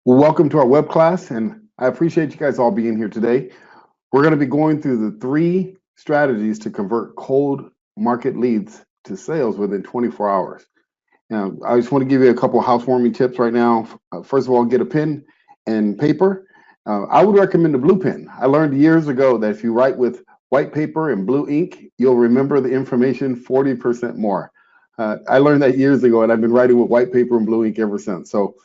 Well, welcome to our web class, and I appreciate you guys all being here today. We're going to be going through the three strategies to convert cold market leads to sales within 24 hours. Now, I just want to give you a couple of housewarming tips right now. First of all, get a pen and paper. I would recommend a blue pen. I learned years ago that if you write with white paper and blue ink, you'll remember the information 40% more. I learned that years ago, and I've been writing with white paper and blue ink ever since. So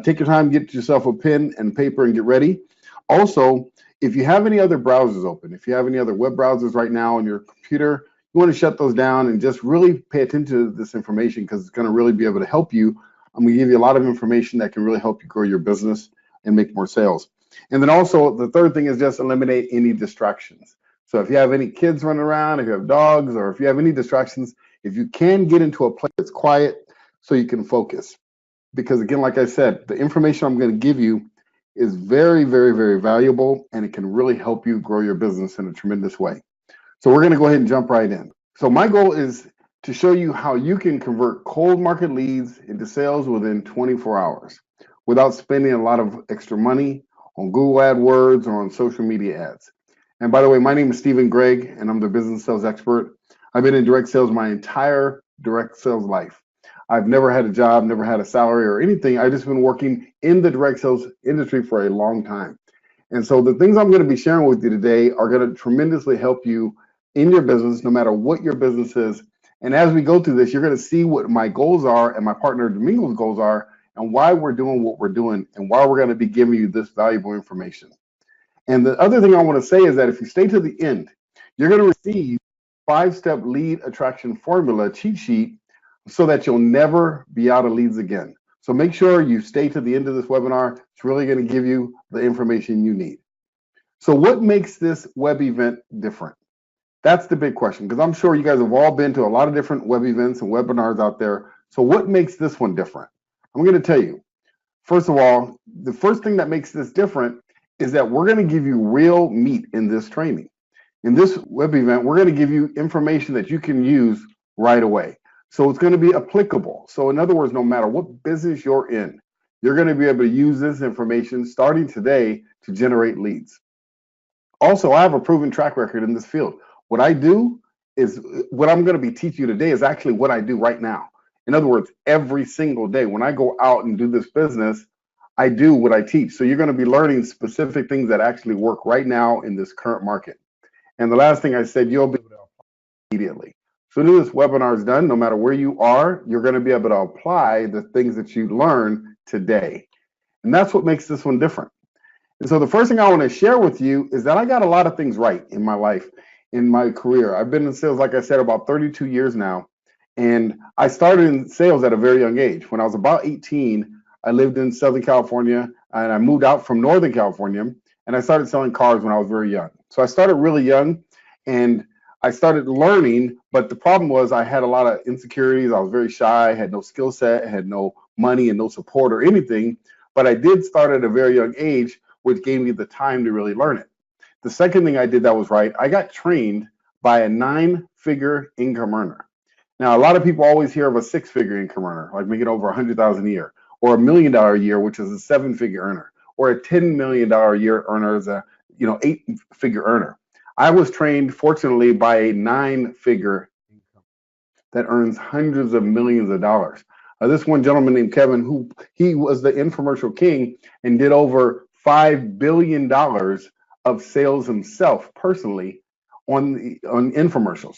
take your time, get yourself a pen and paper, and get ready. Also, if you have any other browsers open, if you have any other web browsers right now on your computer, you want to shut those down and just really pay attention to this information because it's going to really be able to help you. I'm going to give you a lot of information that can really help you grow your business and make more sales. And then also, the third thing is just eliminate any distractions. So if you have any kids running around, if you have dogs, or if you have any distractions, if you can get into a place that's quiet so you can focus. Because again, like I said, the information I'm going to give you is very, very, very valuable, and it can really help you grow your business in a tremendous way. So we're going to go ahead and jump right in. So my goal is to show you how you can convert cold market leads into sales within 24 hours without spending a lot of extra money on Google AdWords or on social media ads. And by the way, my name is Stephen Gregg, and I'm the business sales expert. I've been in direct sales my entire direct sales life. I've never had a job, never had a salary or anything. I've just been working in the direct sales industry for a long time. And so the things I'm going to be sharing with you today are going to tremendously help you in your business, no matter what your business is. And as we go through this, you're going to see what my goals are and my partner Domingo's goals are, and why we're doing what we're doing, and why we're going to be giving you this valuable information. And the other thing I want to say is that if you stay to the end, you're going to receive 5-step lead attraction formula cheat sheet so that you'll never be out of leads again. So make sure you stay to the end of this webinar. It's really going to give you the information you need. So what makes this web event different? That's the big question, because I'm sure you guys have all been to a lot of different web events and webinars out there. So what makes this one different? I'm going to tell you. First of all, the first thing that makes this different is that we're going to give you real meat in this training. In this web event, we're going to give you information that you can use right away. So it's going to be applicable. So in other words, no matter what business you're in, you're going to be able to use this information starting today to generate leads. Also, I have a proven track record in this field. What I do is what I'm going to be teaching you today is actually what I do right now. In other words, every single day when I go out and do this business, I do what I teach. So you're going to be learning specific things that actually work right now in this current market. And the last thing I said, you'll be able to apply immediately. So as this webinar is done, no matter where you are, you're going to be able to apply the things that you learn today. And that's what makes this one different. And so the first thing I want to share with you is that I got a lot of things right in my life, in my career. I've been in sales, like I said, about 32 years now. And I started in sales at a very young age. When I was about 18, I lived in Southern California, and I moved out from Northern California, and I started selling cars when I was very young. So I started really young, and I started learning, but the problem was I had a lot of insecurities. I was very shy, had no skill set, had no money and no support or anything. But I did start at a very young age, which gave me the time to really learn it. The second thing I did that was right, I got trained by a 9-figure income earner. Now, a lot of people always hear of a 6-figure income earner, like making over 100,000 a year, or $1 million a year, which is a 7-figure earner, or a $10 million a year earner is a 8-figure earner. I was trained, fortunately, by a 9-figure income that earns hundreds of millions of dollars. This one gentleman named Kevin, he was the infomercial king and did over $5 billion of sales himself personally on infomercials.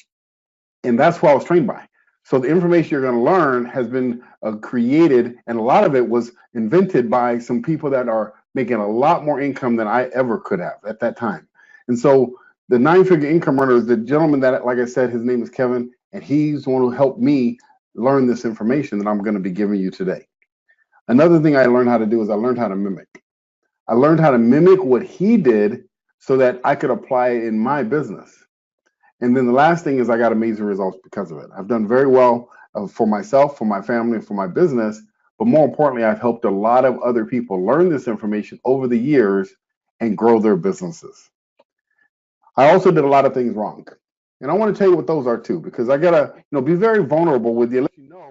And that's who I was trained by. So the information you're going to learn has been created, and a lot of it was invented by some people that are making a lot more income than I ever could have at that time. And so the 9-figure income earner is the gentleman that, like I said, his name is Kevin, and he's the one who helped me learn this information that I'm going to be giving you today. Another thing I learned how to do is I learned how to mimic. I learned how to mimic what he did so that I could apply it in my business. And then the last thing is I got amazing results because of it. I've done very well for myself, for my family, and for my business. But more importantly, I've helped a lot of other people learn this information over the years and grow their businesses. I also did a lot of things wrong. And I want to tell you what those are too, because I got to be very vulnerable with you, let you know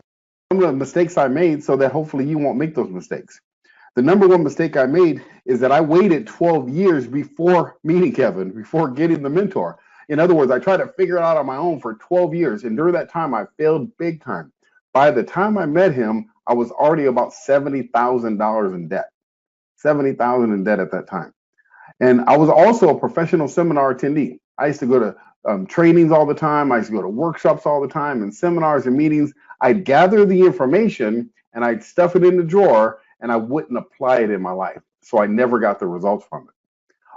some of the mistakes I made so that hopefully you won't make those mistakes. The number one mistake I made is that I waited 12 years before meeting Kevin, before getting the mentor. In other words, I tried to figure it out on my own for 12 years. And during that time, I failed big time. By the time I met him, I was already about $70,000 in debt. 70,000 in debt at that time. And I was also a professional seminar attendee. I used to go to trainings all the time. I used to go to workshops all the time and seminars and meetings. I'd gather the information and I'd stuff it in the drawer and I wouldn't apply it in my life. So I never got the results from it.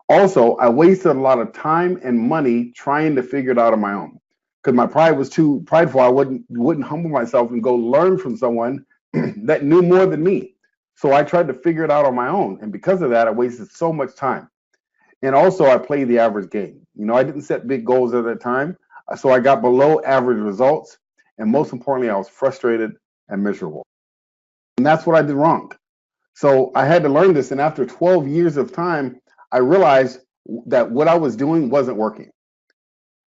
Also, I wasted a lot of time and money trying to figure it out on my own because my pride was too prideful. I wouldn't humble myself and go learn from someone that knew more than me. So I tried to figure it out on my own. And because of that, I wasted so much time. And also, I played the average game. I didn't set big goals at that time. So I got below average results. And most importantly, I was frustrated and miserable. And that's what I did wrong. So I had to learn this. And after 12 years of time, I realized that what I was doing wasn't working.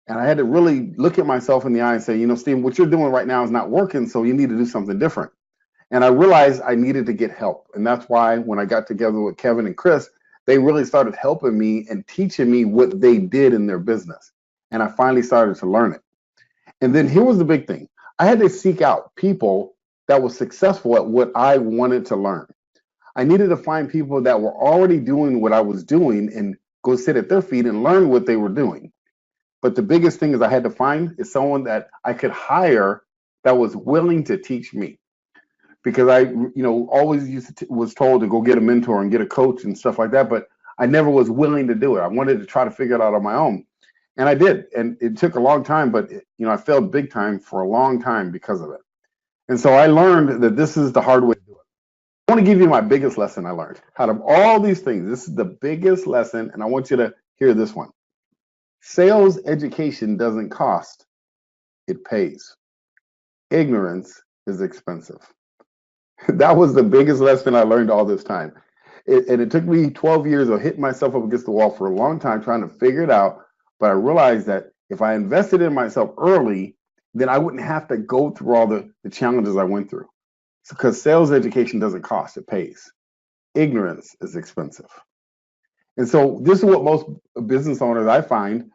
And I had to really look at myself in the eye and say, Stephen, what you're doing right now is not working. So you need to do something different. And I realized I needed to get help. And that's why when I got together with Kevin and Chris, they really started helping me and teaching me what they did in their business. And I finally started to learn it. And then here was the big thing. I had to seek out people that were successful at what I wanted to learn. I needed to find people that were already doing what I was doing and go sit at their feet and learn what they were doing. But the biggest thing is I had to find is someone that I could hire that was willing to teach me. Because I, always was told to go get a mentor and get a coach and stuff like that, but I never was willing to do it. I wanted to try to figure it out on my own, and I did. And it took a long time, but I failed big time for a long time because of it. And so I learned that this is the hard way to do it. I want to give you my biggest lesson I learned out of all these things. This is the biggest lesson, and I want you to hear this one. Sales education doesn't cost; it pays. Ignorance is expensive. That was the biggest lesson I learned all this time. And it took me 12 years of hitting myself up against the wall for a long time trying to figure it out. But I realized that if I invested in myself early, then I wouldn't have to go through all the challenges I went through. Because sales education doesn't cost, it pays. Ignorance is expensive. And so this is what most business owners I find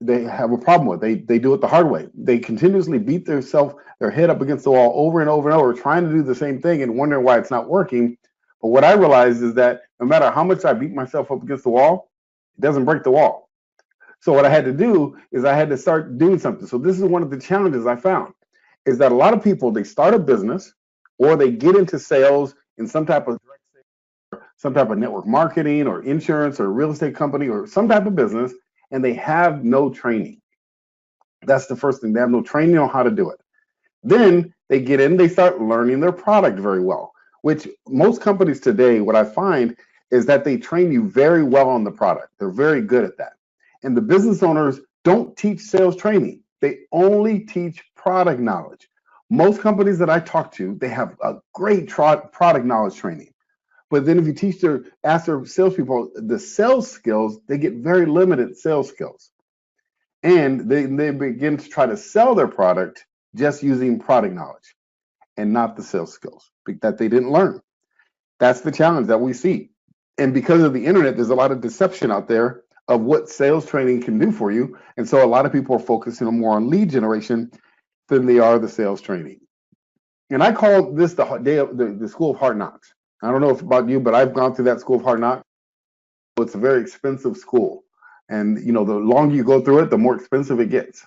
they have a problem with. They do it the hard way. They continuously beat their head up against the wall over and over and over, trying to do the same thing and wondering why it's not working. But what I realized is that no matter how much I beat myself up against the wall, it doesn't break the wall. So what I had to do is I had to start doing something. So this is one of the challenges I found, is that a lot of people, they start a business or they get into sales in some type of network marketing or insurance or real estate company or some type of business, and they have no training. That's the first thing. They have no training on how to do it. Then they get in, they start learning their product very well, which most companies today, what I find is that they train you very well on the product. They're very good at that. And the business owners don't teach sales training. They only teach product knowledge. Most companies that I talk to, they have a great product knowledge training. But then if you ask their salespeople the sales skills, they get very limited sales skills. And they begin to try to sell their product just using product knowledge and not the sales skills that they didn't learn. That's the challenge that we see. And because of the internet, there's a lot of deception out there of what sales training can do for you. And so a lot of people are focusing more on lead generation than they are the sales training. And I call this the school of hard knocks. I don't know if about you, but I've gone through that school of hard knocks. It's a very expensive school. And the longer you go through it, the more expensive it gets.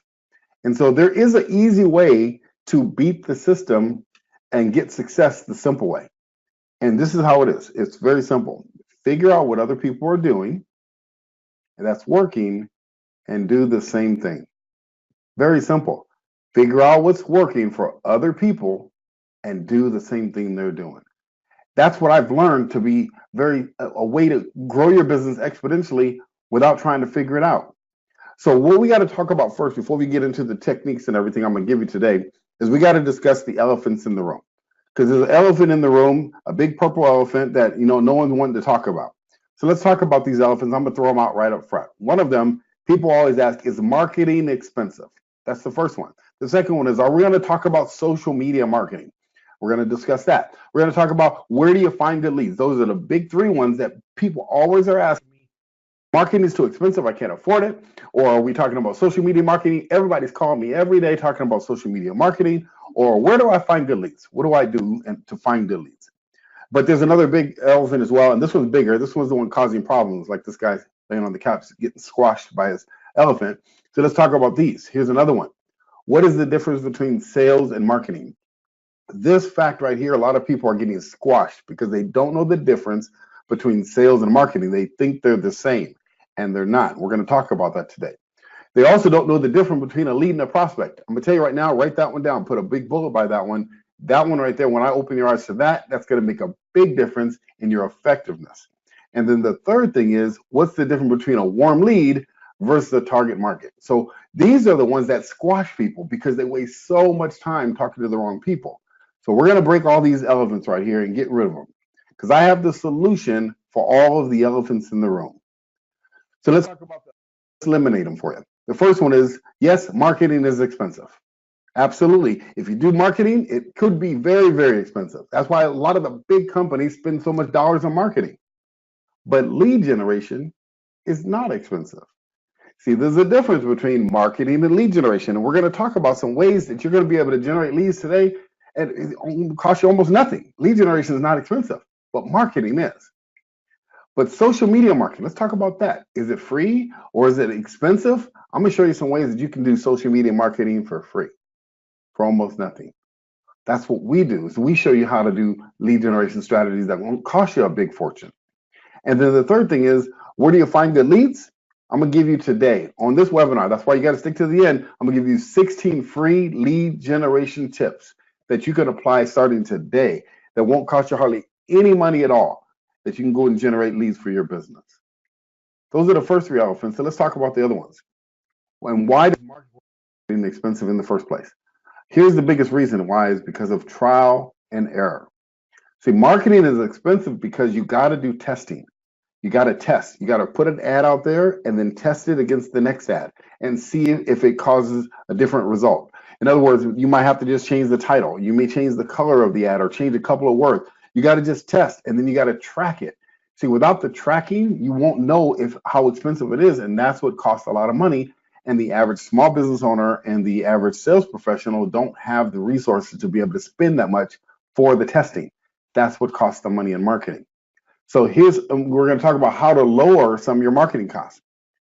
And so there is an easy way to beat the system and get success the simple way. And this is how it is. It's very simple. Figure out what other people are doing, and that's working, and do the same thing. Very simple. Figure out what's working for other people and do the same thing they're doing. That's what I've learned to be a way to grow your business exponentially without trying to figure it out. So what we got to talk about first, before we get into the techniques and everything I'm going to give you today, is we got to discuss the elephants in the room. Because there's an elephant in the room, a big purple elephant that no one's wanting to talk about. So let's talk about these elephants. I'm going to throw them out right up front. One of them, people always ask, is marketing expensive? That's the first one. The second one is, are we going to talk about social media marketing? We're going to discuss that. We're going to talk about where do you find good leads. Those are the big three ones that people always are asking me. Marketing is too expensive, I can't afford it. Or are we talking about social media marketing? Everybody's calling me every day talking about social media marketing. Or where do I find good leads? What do I do to find good leads? But there's another big elephant as well, and this one's bigger. This one's the one causing problems, like this guy laying on the couch getting squashed by his elephant. So let's talk about these. Here's another one. What is the difference between sales and marketing? This fact right here, a lot of people are getting squashed because they don't know the difference between sales and marketing. They think they're the same, and they're not. We're going to talk about that today. They also don't know the difference between a lead and a prospect. I'm going to tell you right now, write that one down, put a big bullet by that one. That one right there, when I open your eyes to that, that's going to make a big difference in your effectiveness. And then the third thing is, what's the difference between a warm lead versus a target market? So these are the ones that squash people because they waste so much time talking to the wrong people. So we're going to break all these elephants right here and get rid of them because I have the solution for all of the elephants in the room. So let's talk about that. Let's eliminate them for you. The first one is, yes, marketing is expensive. Absolutely. If you do marketing, it could be very, very expensive. That's why a lot of the big companies spend so much dollars on marketing. But lead generation is not expensive. See, there's a difference between marketing and lead generation. And we're going to talk about some ways that you're going to be able to generate leads today, and it costs you almost nothing. Lead generation is not expensive, but marketing is. But social media marketing, let's talk about that. Is it free or is it expensive? I'm going to show you some ways that you can do social media marketing for free, for almost nothing. That's what we do, is we show you how to do lead generation strategies that won't cost you a big fortune. And then the third thing is, where do you find good leads? I'm going to give you today on this webinar. That's why you got to stick to the end. I'm going to give you 16 free lead generation tips that you can apply starting today that won't cost you hardly any money at all, that you can go and generate leads for your business. Those are the first three elephants. So let's talk about the other ones. And why is marketing expensive in the first place? Here's the biggest reason why is because of trial and error. See, marketing is expensive because you got to do testing. You got to test. You got to put an ad out there and then test it against the next ad and see if it causes a different result. In other words, you might have to just change the title. You may change the color of the ad or change a couple of words. You got to just test, and then you got to track it. See, without the tracking, you won't know how expensive it is, and that's what costs a lot of money. And the average small business owner and the average sales professional don't have the resources to be able to spend that much for the testing. That's what costs the money in marketing. So we're going to talk about how to lower some of your marketing costs.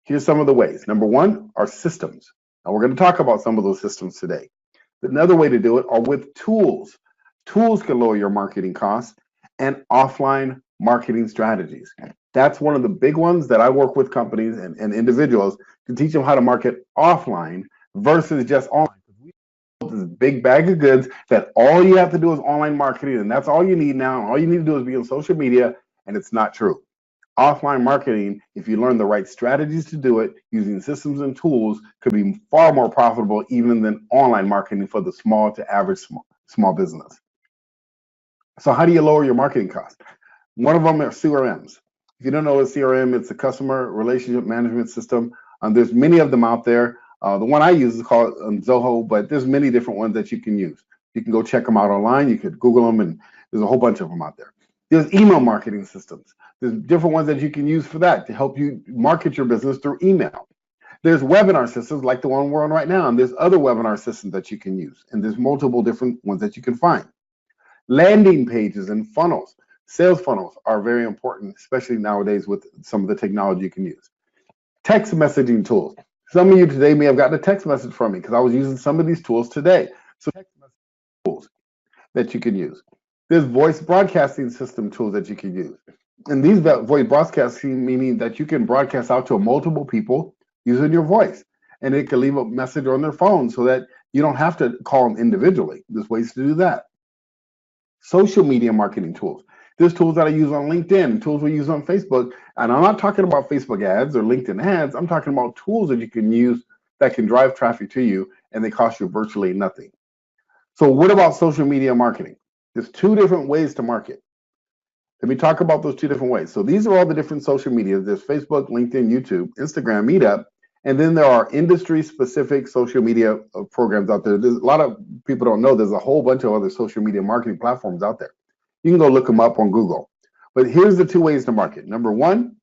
Here's some of the ways. Number one are systems. Now we're going to talk about some of those systems today. Another way to do it are with tools. Tools can lower your marketing costs, and offline marketing strategies. That's one of the big ones that I work with companies and individuals to teach them how to market offline versus just online. This big bag of goods that all you have to do is online marketing, and that's all you need now. All you need to do is be on social media, and it's not true. Offline marketing, if you learn the right strategies to do it using systems and tools, could be far more profitable even than online marketing for the small to average small business. So how do you lower your marketing costs? One of them are CRMs. If you don't know what CRM, it's a customer relationship management system. There's many of them out there. The one I use is called Zoho, but there's many different ones that you can use. You can go check them out online. You could Google them, and there's a whole bunch of them out there. There's email marketing systems. There's different ones that you can use for that to help you market your business through email. There's webinar systems like the one we're on right now, and there's other webinar systems that you can use, and there's multiple different ones that you can find. Landing pages and funnels. Sales funnels are very important, especially nowadays with some of the technology you can use. Text messaging tools. Some of you today may have gotten a text message from me because I was using some of these tools today. So text messaging tools that you can use. There's voice broadcasting system tools that you can use. And these voice broadcasting meaning that you can broadcast out to multiple people using your voice. And it can leave a message on their phone so that you don't have to call them individually. There's ways to do that. Social media marketing tools. There's tools that I use on LinkedIn, tools we use on Facebook. And I'm not talking about Facebook ads or LinkedIn ads. I'm talking about tools that you can use that can drive traffic to you, and they cost you virtually nothing. So what about social media marketing? There's two different ways to market. Let me talk about those two different ways. So these are all the different social media. There's Facebook, LinkedIn, YouTube, Instagram, Meetup, And then there are industry-specific social media programs out there. There's a lot of people don't know there's a whole bunch of other social media marketing platforms out there. You can go look them up on Google. But here's the two ways to market. Number one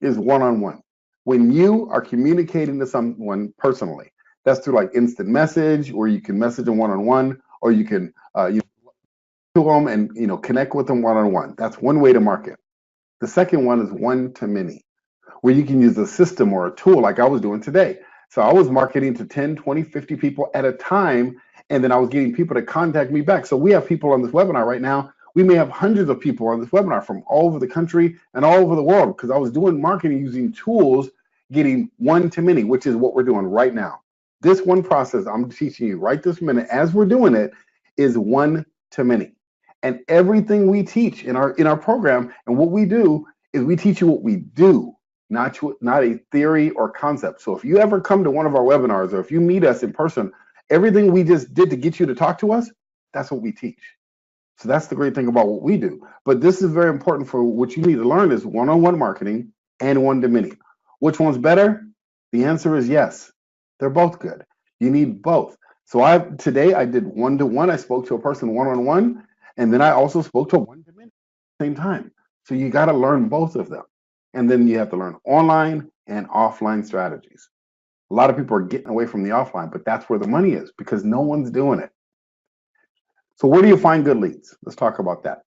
is one-on-one. When you are communicating to someone personally, that's through like instant message, or you can message them one-on-one, or you can to them and connect with them one-on-one. That's one way to market. The second one is one-to-many, where you can use a system or a tool like I was doing today. So I was marketing to 10, 20, 50 people at a time, and then I was getting people to contact me back. So we have people on this webinar right now. We may have hundreds of people on this webinar from all over the country and all over the world, because I was doing marketing using tools, getting one-to-many, which is what we're doing right now. This one process I'm teaching you right this minute as we're doing it is one-to-many. And everything we teach in our program and what we do is we teach you what we do, not a theory or concept. So if you ever come to one of our webinars, or if you meet us in person, everything we just did to get you to talk to us, that's what we teach. So that's the great thing about what we do. But this is very important for what you need to learn is one-on-one marketing and one-to-many. Which one's better? The answer is yes. They're both good. You need both. So today I did one-to-one. I spoke to a person one-on-one, and then I also spoke to one-to-many at the same time. So you got to learn both of them. And then you have to learn online and offline strategies. A lot of people are getting away from the offline, but that's where the money is because no one's doing it. So where do you find good leads? Let's talk about that.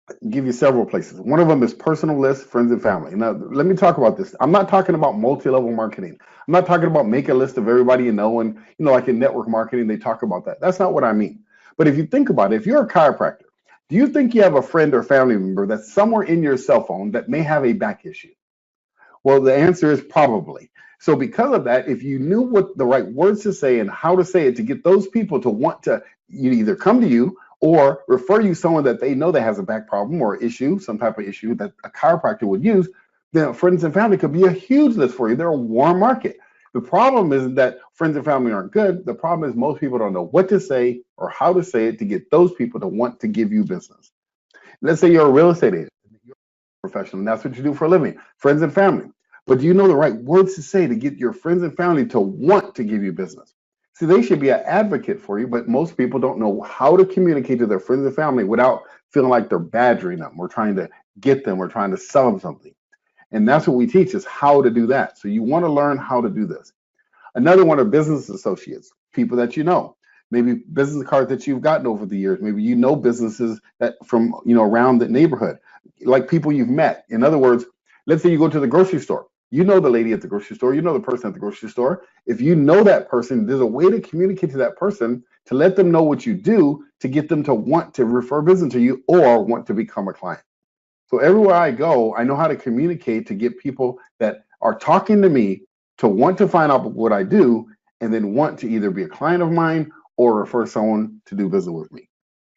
I'll give you several places. One of them is personal lists, friends and family. Now, let me talk about this. I'm not talking about multi-level marketing. I'm not talking about make a list of everybody you know, and like in network marketing, they talk about that. That's not what I mean. But if you think about it, if you're a chiropractor, do you think you have a friend or family member that's somewhere in your cell phone that may have a back issue? Well, the answer is probably. So because of that, if you knew what the right words to say and how to say it to get those people to want to either come to you or refer you someone that they know that has a back problem or issue, some type of issue that a chiropractor would use, then friends and family could be a huge list for you. They're a warm market. The problem isn't that friends and family aren't good. The problem is most people don't know what to say or how to say it to get those people to want to give you business. Let's say you're a real estate agent, you're a professional, and that's what you do for a living, friends and family. But do you know the right words to say to get your friends and family to want to give you business? See, they should be an advocate for you, but most people don't know how to communicate to their friends and family without feeling like they're badgering them or trying to get them or trying to sell them something. And that's what we teach is how to do that. So you want to learn how to do this. Another one are business associates, people that you know, maybe business cards that you've gotten over the years. Maybe you know businesses that from around the neighborhood, like people you've met. In other words, let's say you go to the grocery store. You know the lady at the grocery store, you know the person at the grocery store. If you know that person, there's a way to communicate to that person to let them know what you do to get them to want to refer business to you or want to become a client. So everywhere I go, I know how to communicate to get people that are talking to me to want to find out what I do and then want to either be a client of mine or refer someone to do business with me.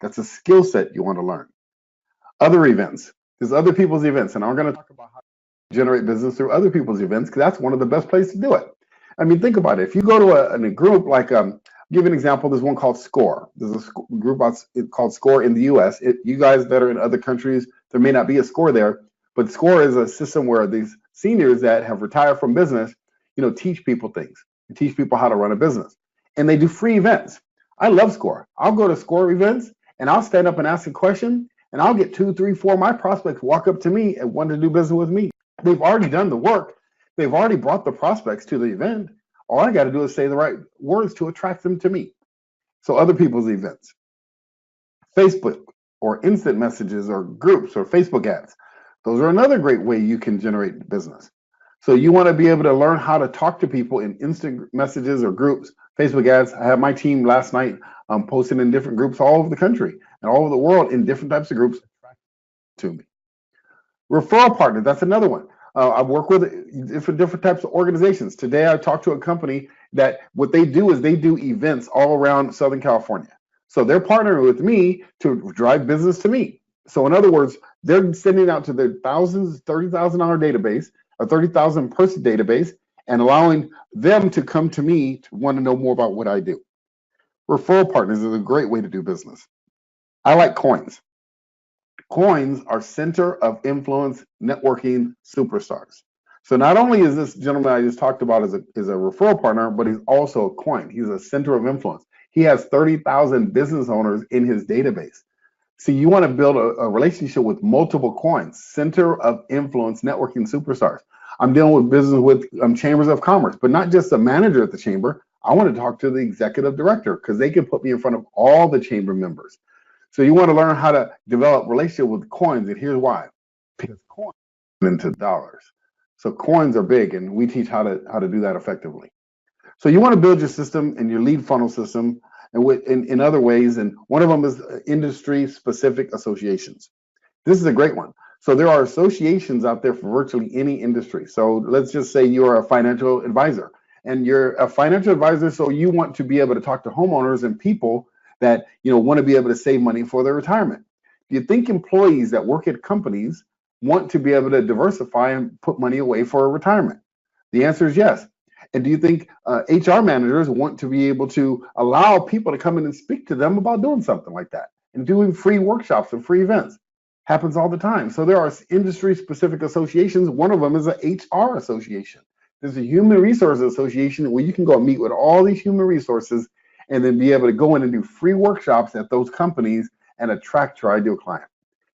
That's a skill set you want to learn. Other events. There's other people's events, and I'm going to talk about how to generate business through other people's events because that's one of the best places to do it. I mean, think about it. If you go to a group like, give an example, there's one called SCORE. There's a group called SCORE in the US. You guys that are in other countries, there may not be a SCORE there, but SCORE is a system where these seniors that have retired from business, teach people things and teach people how to run a business. And they do free events. I love SCORE. I'll go to SCORE events and I'll stand up and ask a question and I'll get 2, 3, 4 of my prospects walk up to me and want to do business with me. They've already done the work. They've already brought the prospects to the event. All I got to do is say the right words to attract them to me. So other people's events. Facebook or instant messages or groups or Facebook ads. Those are another great way you can generate business. So you want to be able to learn how to talk to people in instant messages or groups, Facebook ads. I had my team last night posting in different groups all over the country and all over the world in different types of groups to me. Referral partners, that's another one. I work with different types of organizations. Today, I talked to a company that what they do is they do events all around Southern California. So they're partnering with me to drive business to me. So in other words, they're sending out to their thousands, $30,000 database, a 30,000 person database, and allowing them to come to me to want to know more about what I do. Referral partners is a great way to do business. I like coins. Coins are center of influence networking superstars. So not only is this gentleman I just talked about is a referral partner, but he's also a coin. He's a center of influence. He has 30,000 business owners in his database. So you want to build a relationship with multiple coins, center of influence networking superstars. I'm dealing with business with chambers of commerce, but not just the manager at the chamber. I want to talk to the executive director because they can put me in front of all the chamber members. So you want to learn how to develop relationship with coins, and here's why: because coins into dollars. So coins are big, and we teach how to do that effectively. So you want to build your system and your lead funnel system and in other ways, and one of them is industry specific associations. This is a great one. So there are associations out there for virtually any industry. So let's just say you are a financial advisor, and you're a financial advisor, so you want to be able to talk to homeowners and people that want to be able to save money for their retirement. Do you think employees that work at companies want to be able to diversify and put money away for retirement? The answer is yes. And do you think HR managers want to be able to allow people to come in and speak to them about doing something like that and doing free workshops and free events? Happens all the time. So there are industry specific associations. One of them is an HR association. There's a human resources association where you can go and meet with all these human resources and then be able to go in and do free workshops at those companies and attract your ideal client.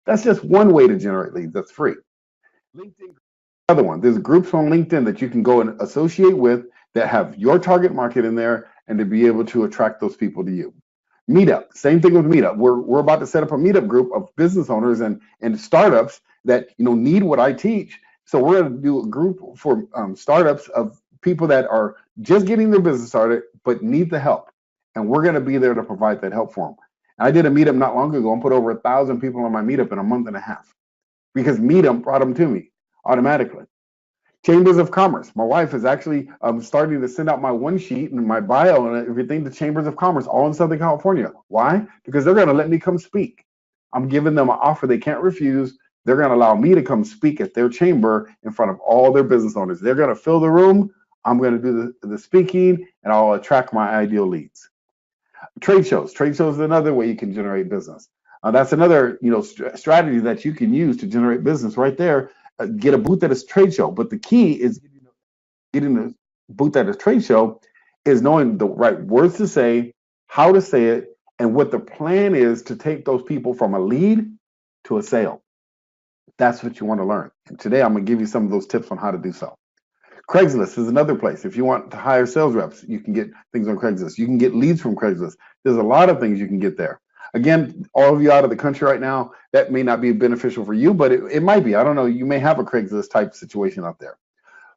That's just one way to generate leads. That's free. LinkedIn, another one. There's groups on LinkedIn that you can go and associate with that have your target market in there and to be able to attract those people to you. Meetup, same thing with Meetup. We're about to set up a Meetup group of business owners and startups that need what I teach. So we're going to do a group for startups of people that are just getting their business started but need the help, and we're going to be there to provide that help for them. And I did a Meetup not long ago and put over 1,000 people on my Meetup in a month and a half because Meetup brought them to me automatically. Chambers of Commerce. My wife is actually starting to send out my one sheet and my bio and everything to Chambers of Commerce, all in Southern California. Why? Because they're going to let me come speak. I'm giving them an offer they can't refuse. They're going to allow me to come speak at their chamber in front of all their business owners. They're going to fill the room. I'm going to do the speaking, and I'll attract my ideal leads. Trade shows. Trade shows is another way you can generate business. That's another strategy that you can use to generate business right there. Get a booth at a trade show. But the key is getting a booth at a trade show is knowing the right words to say, how to say it, and what the plan is to take those people from a lead to a sale. That's what you want to learn. And today I'm going to give you some of those tips on how to do so. Craigslist is another place. If you want to hire sales reps, you can get things on Craigslist. You can get leads from Craigslist. There's a lot of things you can get there. Again, all of you out of the country right now, that may not be beneficial for you, but it might be. I don't know. You may have a Craigslist type situation out there.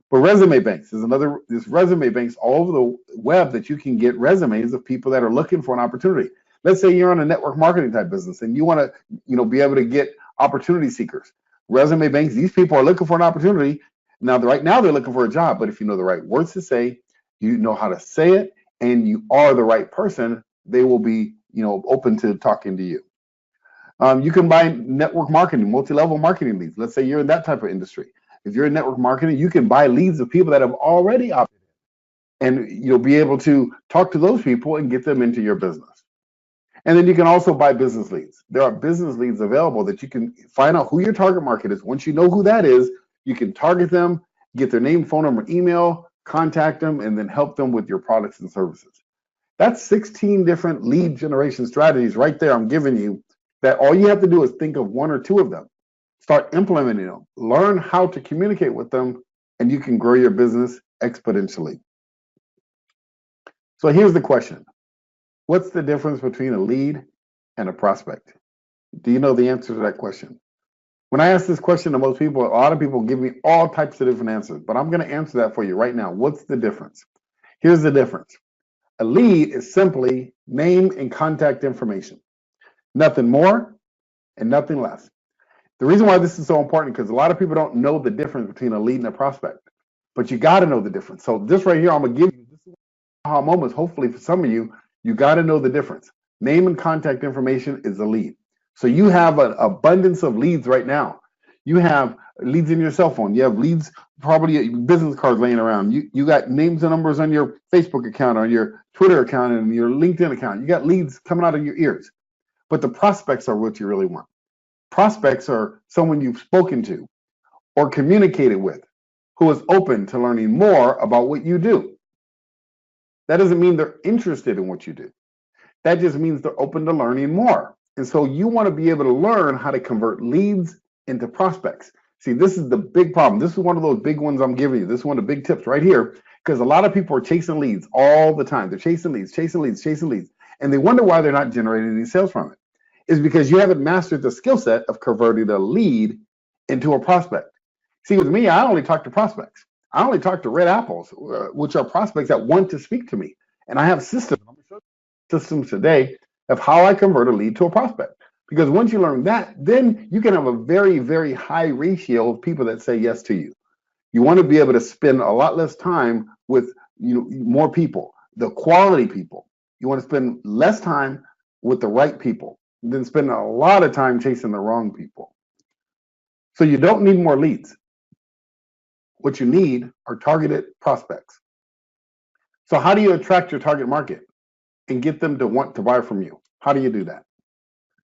But resume banks is another. There's resume banks all over the web that you can get resumes of people that are looking for an opportunity. Let's say you're on a network marketing type business and you want to, be able to get opportunity seekers. Resume banks. These people are looking for an opportunity. Now, right now they're looking for a job, but if you know the right words to say, you know how to say it, and you are the right person, they will be, open to talking to you. You can buy network marketing, multi-level marketing leads. Let's say you're in that type of industry. If you're in network marketing, you can buy leads of people that have already opted in, and you'll be able to talk to those people and get them into your business. And then you can also buy business leads. There are business leads available that you can find out who your target market is. Once you know who that is, you can target them, get their name, phone number, email, contact them, and then help them with your products and services. That's 16 different lead generation strategies right there I'm giving you that all you have to do is think of one or two of them. Start implementing them. Learn how to communicate with them, and you can grow your business exponentially. So here's the question. What's the difference between a lead and a prospect? Do you know the answer to that question? When I ask this question to most people, a lot of people give me all types of different answers, but I'm going to answer that for you right now. What's the difference? Here's the difference. A lead is simply name and contact information. Nothing more and nothing less. The reason why this is so important because a lot of people don't know the difference between a lead and a prospect, but you got to know the difference. So this right here, I'm going to give you this aha moments. Hopefully for some of you, you got to know the difference. Name and contact information is a lead. So you have an abundance of leads right now. You have leads in your cell phone. You have leads, probably business cards laying around. You got names and numbers on your Facebook account, on your Twitter account, and your LinkedIn account. You got leads coming out of your ears. But the prospects are what you really want. Prospects are someone you've spoken to or communicated with. who is open to learning more about what you do. That doesn't mean they're interested in what you do. That just means they're open to learning more. And so you want to be able to learn how to convert leads into prospects. See, this is the big problem. This is one of those big ones I'm giving you. This is one of the big tips right here, because a lot of people are chasing leads all the time. They're chasing leads, chasing leads, chasing leads, and they wonder why they're not generating any sales from it. It's because you haven't mastered the skill set of converting a lead into a prospect. See, with me, I only talk to prospects. I only talk to red apples, which are prospects that want to speak to me. And I have systems today of how I convert a lead to a prospect. Because once you learn that, then you can have a very, very high ratio of people that say yes to you. You want to be able to spend a lot less time with more people, the quality people. You want to spend less time with the right people than spend a lot of time chasing the wrong people. So you don't need more leads. What you need are targeted prospects. So how do you attract your target market and get them to want to buy from you? How do you do that?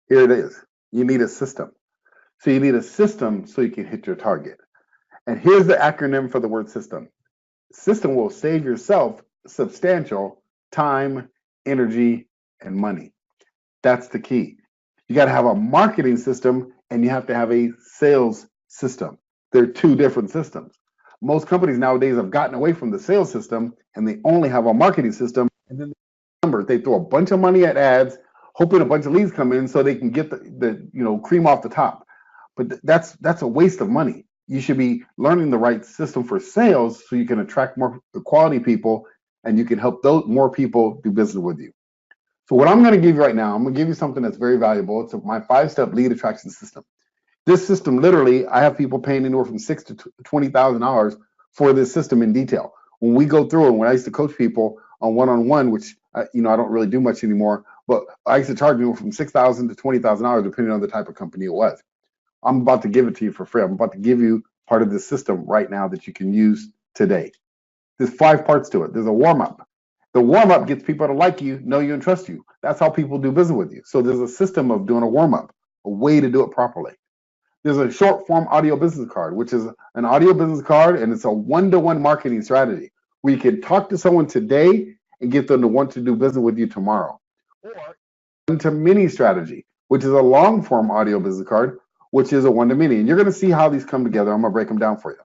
Here it is. You need a system. So you need a system so you can hit your target. And here's the acronym for the word system. System will save yourself substantial time, energy, and money. That's the key. You got to have a marketing system and you have to have a sales system. They're two different systems. Most companies nowadays have gotten away from the sales system and they only have a marketing system. And then they throw a bunch of money at ads, hoping a bunch of leads come in so they can get the cream off the top. But that's a waste of money. You should be learning the right system for sales so you can attract more quality people and you can help those more people do business with you. So what I'm going to give you right now, I'm going to give you something that's very valuable. It's my 5-step lead attraction system. This system, literally, I have people paying anywhere from $6,000 to $20,000 for this system in detail. When we go through it, when I used to coach people on one-on-one, which I don't really do much anymore, but I used to charge anywhere from $6,000 to $20,000 depending on the type of company it was. I'm about to give it to you for free. I'm about to give you part of this system right now that you can use today. There's 5 parts to it. There's a warm-up. The warm-up gets people to like you, know you, and trust you. That's how people do business with you. So there's a system of doing a warm-up, a way to do it properly. There's a short-form audio business card, which is an audio business card, and it's a one-to-one marketing strategy where you can talk to someone today and get them to want to do business with you tomorrow. Or one-to-many strategy, which is a long-form audio business card, which is a one-to-many. And you're going to see how these come together. I'm going to break them down for you.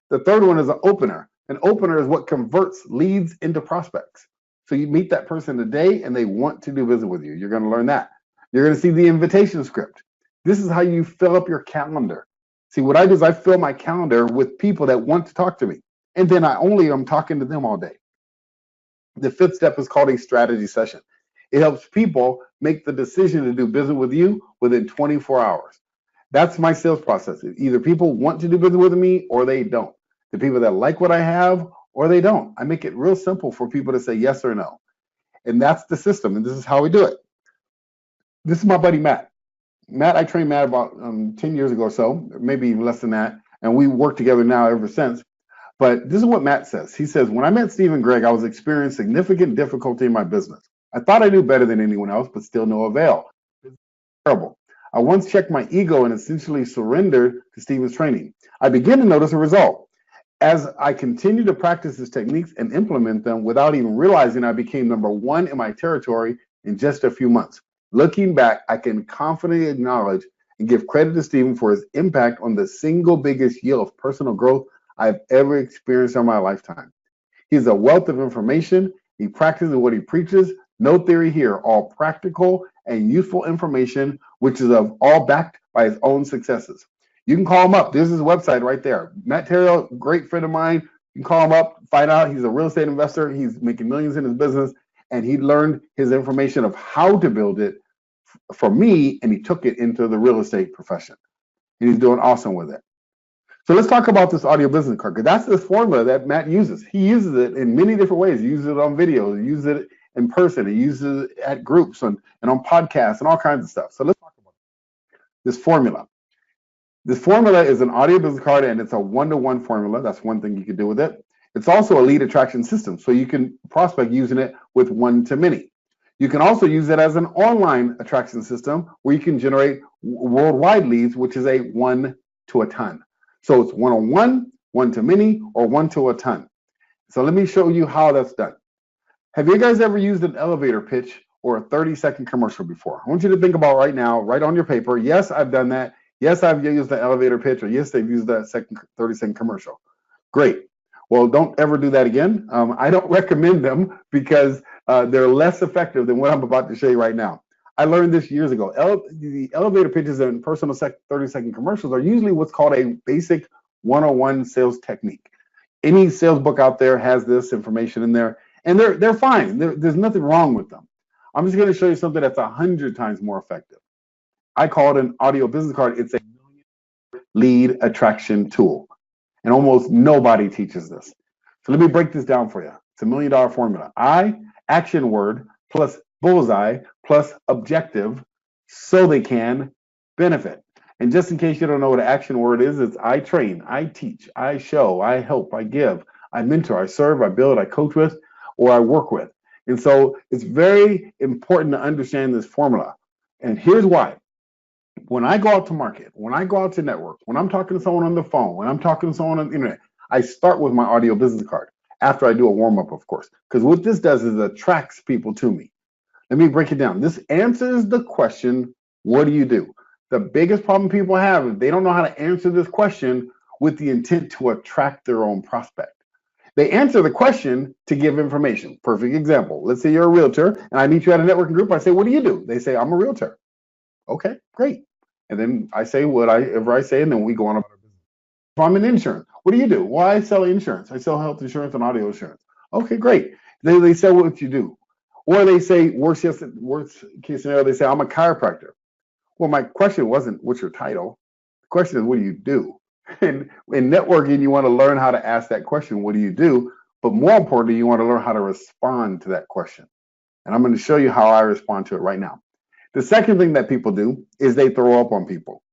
The third one is an opener. An opener is what converts leads into prospects. So you meet that person today and they want to do business with you. You're going to learn that. You're going to see the invitation script. This is how you fill up your calendar. See, what I do is I fill my calendar with people that want to talk to me. And then I'm talking to them all day. The 5th step is called a strategy session. It helps people make the decision to do business with you within 24 hours. That's my sales process. Either people want to do business with me or they don't. The people that like what I have or they don't. I make it real simple for people to say yes or no. And that's the system. And this is how we do it. This is my buddy, Matt. I trained Matt about 10 years ago or so, maybe even less than that. And we work together now ever since. But this is what Matt says. He says, when I met Steve and Greg, I was experiencing significant difficulty in my business. I thought I knew better than anyone else, but still no avail. It's terrible. I once checked my ego and essentially surrendered to Steven's training. I began to notice a result. As I continued to practice his techniques and implement them without even realizing, I became number 1 in my territory in just a few months. Looking back, I can confidently acknowledge and give credit to Steven for his impact on the single biggest yield of personal growth I've ever experienced in my lifetime. He's a wealth of information. He practices what he preaches. No theory here, all practical and useful information, which is all backed by his own successes. You can call him up. There's his website right there. Matt Theriault, great friend of mine. You can call him up, find out. He's a real estate investor. He's making millions in his business, and he learned his information of how to build it from me, and he took it into the real estate profession, and he's doing awesome with it. So let's talk about this audio business card, because that's the formula that Matt uses. He uses it in many different ways. He uses it on video. He uses it in person. He uses it at groups and on podcasts and all kinds of stuff. So let's talk about this formula. This formula is an audio business card, and it's a one-to-one formula. That's one thing you can do with it. It's also a lead attraction system, so you can prospect using it with one-to-many. You can also use it as an online attraction system where you can generate worldwide leads, which is a 1 to a ton. So it's one-on-one, one to many, or one to a ton. So let me show you how that's done. Have you guys ever used an elevator pitch or a 30-second commercial before? I want you to think about right now, right on your paper. Yes, I've done that. Yes, I've used the elevator pitch, or yes, they've used that 30-second commercial. Great. Well, don't ever do that again. I don't recommend them because they're less effective than what I'm about to show you right now. I learned this years ago. The elevator pitches and personal 30-second commercials are usually what's called a basic 101 sales technique. Any sales book out there has this information in there, and they're fine. There's nothing wrong with them. I'm just going to show you something that's 100 times more effective. I call it an audio business card. It's a lead attraction tool, and almost nobody teaches this. So let me break this down for you. It's $1 million formula. Action word plus bullseye plus objective, so they can benefit. And just in case you don't know what an action word is, it's I train, I teach, I show, I help, I give, I mentor, I serve, I build, I coach with, or I work with. And so it's very important to understand this formula. And here's why. When I go out to market, when I go out to network, when I'm talking to someone on the phone, when I'm talking to someone on the internet, I start with my audio business card after I do a warm-up, of course, because what this does is it attracts people to me. Let me break it down. This answers the question, what do you do? The biggest problem people have is they don't know how to answer this question with the intent to attract their own prospect. They answer the question to give information. Perfect example. Let's say you're a realtor and I meet you at a networking group. I say, what do you do? They say, I'm a realtor. Okay, great. And then I say whatever I say, and then we go on about our business. If I'm in insurance, what do you do? Well, I sell insurance. I sell health insurance and audio insurance. Okay, great. They say what you do. Or they say, worst case scenario, they say, I'm a chiropractor. Well, my question wasn't, what's your title? The question is, what do you do? And in networking, you want to learn how to ask that question, what do you do? But more importantly, you want to learn how to respond to that question. And I'm going to show you how I respond to it right now. The second thing that people do is they throw up on people.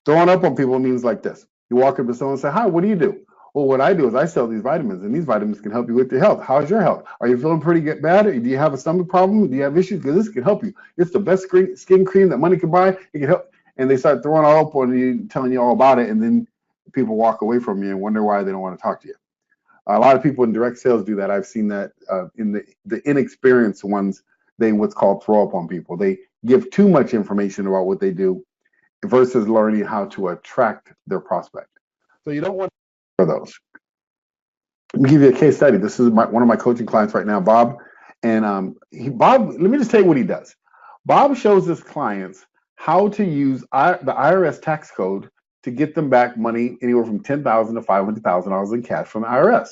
Throwing up on people means like this. You walk up to someone and say, hi, what do you do? Well, what I do is I sell these vitamins, and these vitamins can help you with your health. How's your health? Are you feeling pretty bad? Do you have a stomach problem? Do you have issues? Because this can help you. It's the best skin cream that money can buy. It can help. And they start throwing all up on you, telling you all about it, and then people walk away from you and wonder why they don't want to talk to you. A lot of people in direct sales do that. I've seen that in the inexperienced ones, they what's called throw up on people. They give too much information about what they do versus learning how to attract their prospect. So you don't want for those. Let me give you a case study. This is one of my coaching clients right now, Bob. And Bob, let me just tell you what he does. Bob shows his clients how to use the IRS tax code to get them back money anywhere from $10,000 to $500,000 in cash from the IRS.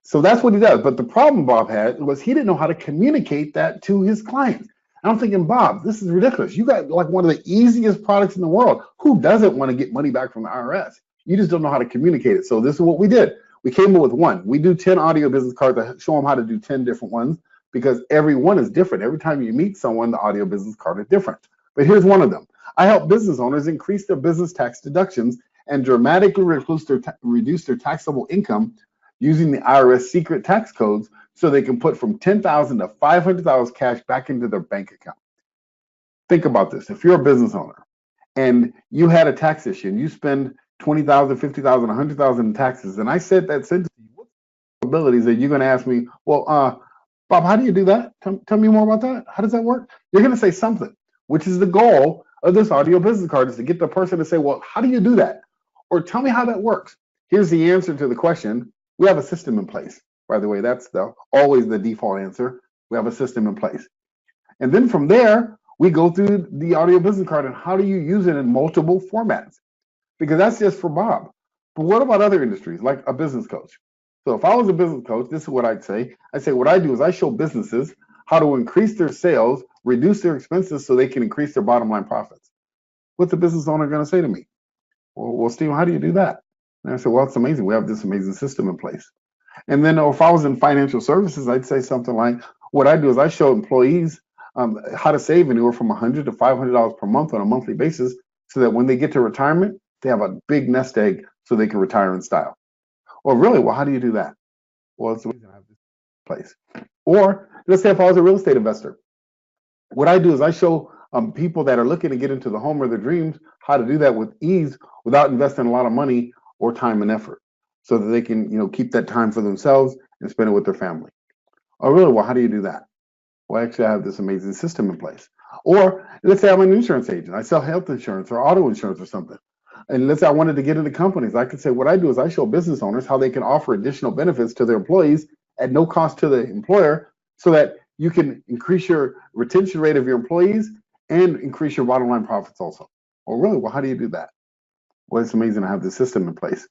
So that's what he does. But the problem Bob had was he didn't know how to communicate that to his clients. And I'm thinking, Bob, this is ridiculous. You got like one of the easiest products in the world. Who doesn't want to get money back from the IRS? You just don't know how to communicate it. So this is what we did. We came up with one. We do 10 audio business cards to show them how to do 10 different ones because every one is different. Every time you meet someone, the audio business card is different. But here's one of them. I help business owners increase their business tax deductions and dramatically reduce their taxable income using the IRS secret tax codes so they can put from $10,000 to $500,000 cash back into their bank account. Think about this. If you're a business owner and you had a tax issue and you spend $20,000, $50,000, $100,000 in taxes, and I said that sentence, what abilities are you going to ask me, well, Bob, how do you do that? Tell me more about that. How does that work? You're going to say something, which is the goal of this audio business card, is to get the person to say, well, how do you do that? Or tell me how that works. Here's the answer to the question. We have a system in place. By the way, that's always the default answer. We have a system in place. And then from there, we go through the audio business card and how do you use it in multiple formats? Because that's just for Bob. But what about other industries, like a business coach? So if I was a business coach, this is what I'd say. I'd say what I do is I show businesses how to increase their sales, reduce their expenses so they can increase their bottom line profits. What's the business owner going to say to me? Well, Steve, how do you do that? And I said, well, it's amazing. We have this amazing system in place. And then if I was in financial services, I'd say something like, what I do is I show employees how to save anywhere from $100 to $500 per month on a monthly basis so that when they get to retirement, they have a big nest egg so they can retire in style. Well, really, well, how do you do that? Well, it's the reason I have this place. Or let's say if I was a real estate investor, what I do is I show people that are looking to get into the home of their dreams how to do that with ease without investing a lot of money or time and effort. so that they can, keep that time for themselves and spend it with their family. Oh, really? Well, how do you do that? Well, actually, I have this amazing system in place. Or let's say I'm an insurance agent. I sell health insurance or auto insurance or something. And let's say I wanted to get into companies. I could say what I do is I show business owners how they can offer additional benefits to their employees at no cost to the employer so that you can increase your retention rate of your employees and increase your bottom line profits also. Well, really? Well, how do you do that? Well, it's amazing to have this system in place.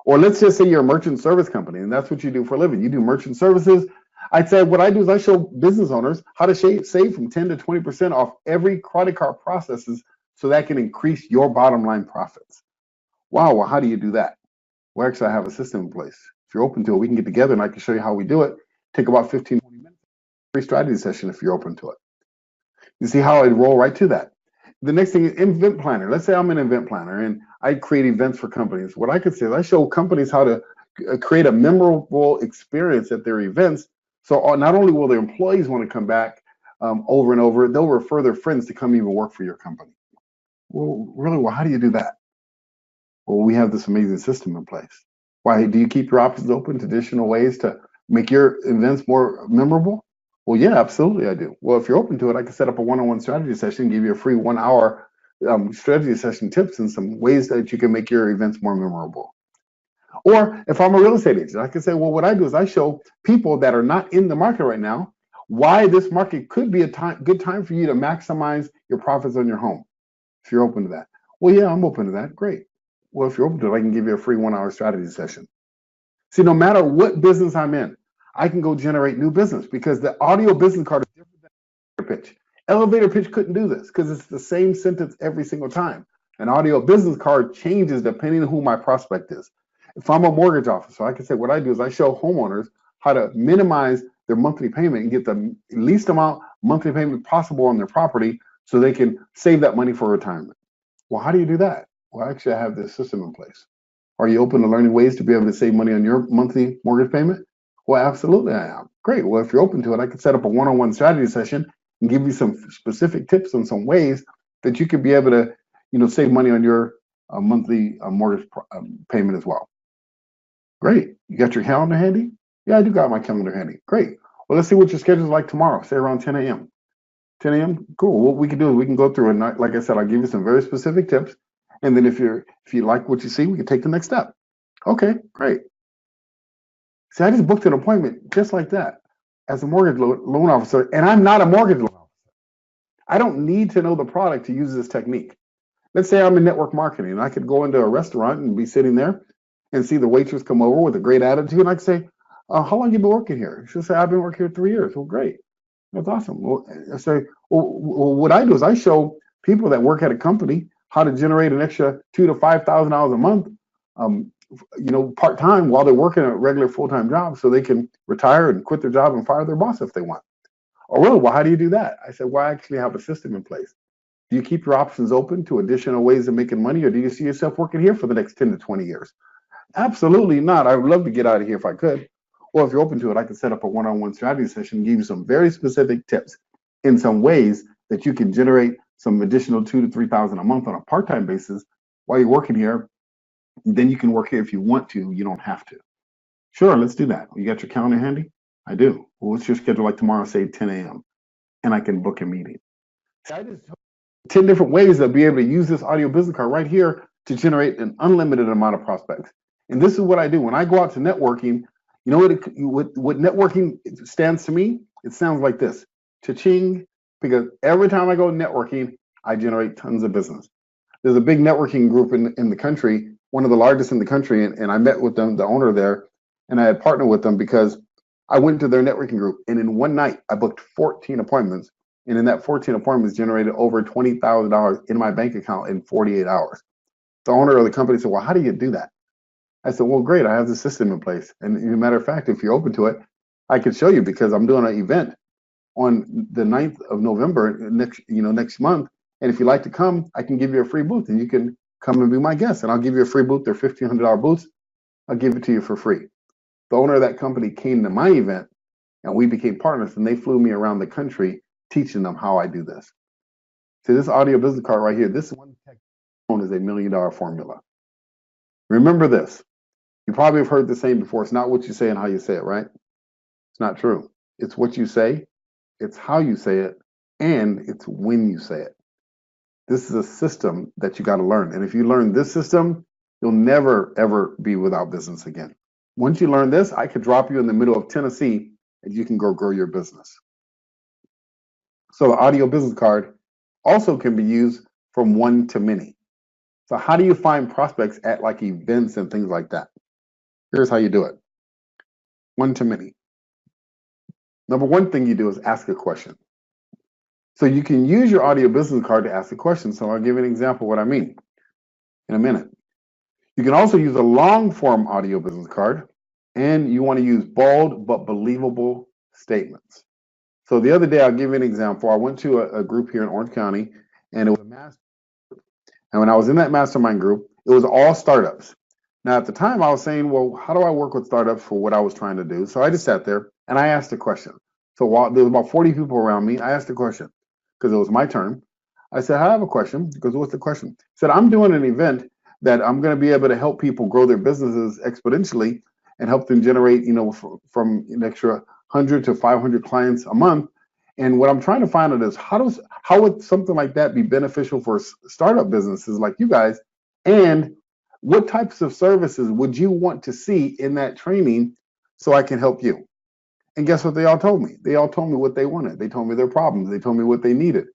Or let's just say you're a merchant service company and that's what you do for a living. You do merchant services. I'd say what I do is I show business owners how to save from 10 to 20% off every credit card processes so that can increase your bottom line profits. Wow, well, how do you do that? Well, actually, I have a system in place. If you're open to it, we can get together and I can show you how we do it. Take about 15, 20 minutes, free strategy session if you're open to it. You see how I roll right to that. The next thing is event planner. Let's say I'm an event planner and I create events for companies. What I could say is I show companies how to create a memorable experience at their events. So not only will their employees want to come back over and over, they'll refer their friends to come even work for your company. Well, really, well, how do you do that? Well, we have this amazing system in place. Why do you keep your options open to additional ways to make your events more memorable? Well, yeah, absolutely, I do. Well, if you're open to it, I can set up a one-on-one strategy session, give you a free 1 hour strategy session tips and some ways that you can make your events more memorable. Or if I'm a real estate agent, I can say, well, what I do is I show people that are not in the market right now why this market could be a good time for you to maximize your profits on your home. If you're open to that. Well, yeah, I'm open to that. Great. Well, if you're open to it, I can give you a free 1 hour strategy session. See, no matter what business I'm in, I can go generate new business because the audio business card is different than elevator pitch. Elevator pitch couldn't do this because it's the same sentence every single time. An audio business card changes depending on who my prospect is. If I'm a mortgage officer, I can say what I do is I show homeowners how to minimize their monthly payment and get the least amount monthly payment possible on their property so they can save that money for retirement. Well, how do you do that? Well, actually, I have this system in place. Are you open to learning ways to be able to save money on your monthly mortgage payment? Well, absolutely, I am. Great. Well, if you're open to it, I can set up a one-on-one strategy session and give you some specific tips on some ways that you could be able to, save money on your monthly mortgage payment as well. Great. You got your calendar handy? Yeah, I do got my calendar handy. Great. Well, let's see what your schedule is like tomorrow. Say around 10 a.m. 10 a.m. Cool. What we can do is we can go through and like I said, I'll give you some very specific tips. And then if you like what you see, we can take the next step. Okay, great. See, I just booked an appointment just like that as a mortgage loan officer, and I'm not a mortgage loan officer. I don't need to know the product to use this technique. Let's say I'm in network marketing and I could go into a restaurant and be sitting there and see the waitress come over with a great attitude. And I could say, how long you been working here? She'll say, I've been working here 3 years. Well, great. That's awesome. Well, I say, well, what I do is I show people that work at a company how to generate an extra $2,000 to $5,000 a month, part time while they're working a regular full time job, so they can retire and quit their job and fire their boss if they want. Oh, really? Well, how do you do that? I said, well, I actually have a system in place. Do you keep your options open to additional ways of making money, or do you see yourself working here for the next 10 to 20 years? Absolutely not. I would love to get out of here if I could. Well, if you're open to it, I can set up a one-on-one strategy session and give you some very specific tips in some ways that you can generate some additional $2,000 to $3,000 a month on a part-time basis while you're working here. Then you can work here if you want to. You don't have to. Sure, let's do that. You got your calendar handy? I do. Well, what's your schedule like tomorrow, say 10 a.m., and I can book a meeting. I just 10 different ways to be able to use this audio business card right here to generate an unlimited amount of prospects. And this is what I do when I go out to networking. You know what networking stands to me? It sounds like this: cha-ching. Because every time I go networking, I generate tons of business. There's a big networking group in the country, one of the largest in the country, and I met with them, the owner there, and I had partnered with them because I went to their networking group, and in one night I booked 14 appointments, and in that 14 appointments generated over $20,000 in my bank account in 48 hours. The owner of the company said, well, how do you do that? I said, well, great, I have the system in place. And as a matter of fact, if you're open to it, I could show you because I'm doing an event on the 9th of November next month. And if you'd like to come, I can give you a free booth and you can come and be my guest. And I'll give you a free booth. They're $1,500 booths. I'll give it to you for free. The owner of that company came to my event and we became partners, and they flew me around the country teaching them how I do this. So this audio business card right here, this one tech known as $1 million formula. Remember this: You probably have heard the saying before, it's not what you say and how you say it, right? It's not true. It's what you say, it's how you say it, and it's when you say it. This is a system that you got to learn. And if you learn this system, you'll never, ever be without business again. Once you learn this, I could drop you in the middle of Tennessee and you can go grow your business. So the audio business card also can be used from one to many. So how do you find prospects at like events and things like that? Here's how you do it. One to many. Number one thing you do is ask a question. So you can use your audio business card to ask a question. So I'll give you an example of what I mean in a minute. You can also use a long form audio business card, and you want to use bold but believable statements. So the other day, I'll give you an example. I went to a group here in Orange County, and it was a mastermind. And when I was in that mastermind group, it was all startups. Now, at the time, I was saying, well, how do I work with startups for what I was trying to do? So I just sat there and I asked a question. So while there was about 40 people around me, I asked a question because it was my turn. I said, I have a question. He goes, what's the question? I said, I'm doing an event that I'm going to be able to help people grow their businesses exponentially and help them generate, from an extra 100 to 500 clients a month. And what I'm trying to find out is how would something like that be beneficial for startup businesses like you guys? And what types of services would you want to see in that training so I can help you? And guess what they all told me? They all told me what they wanted. They told me their problems. They told me what they needed.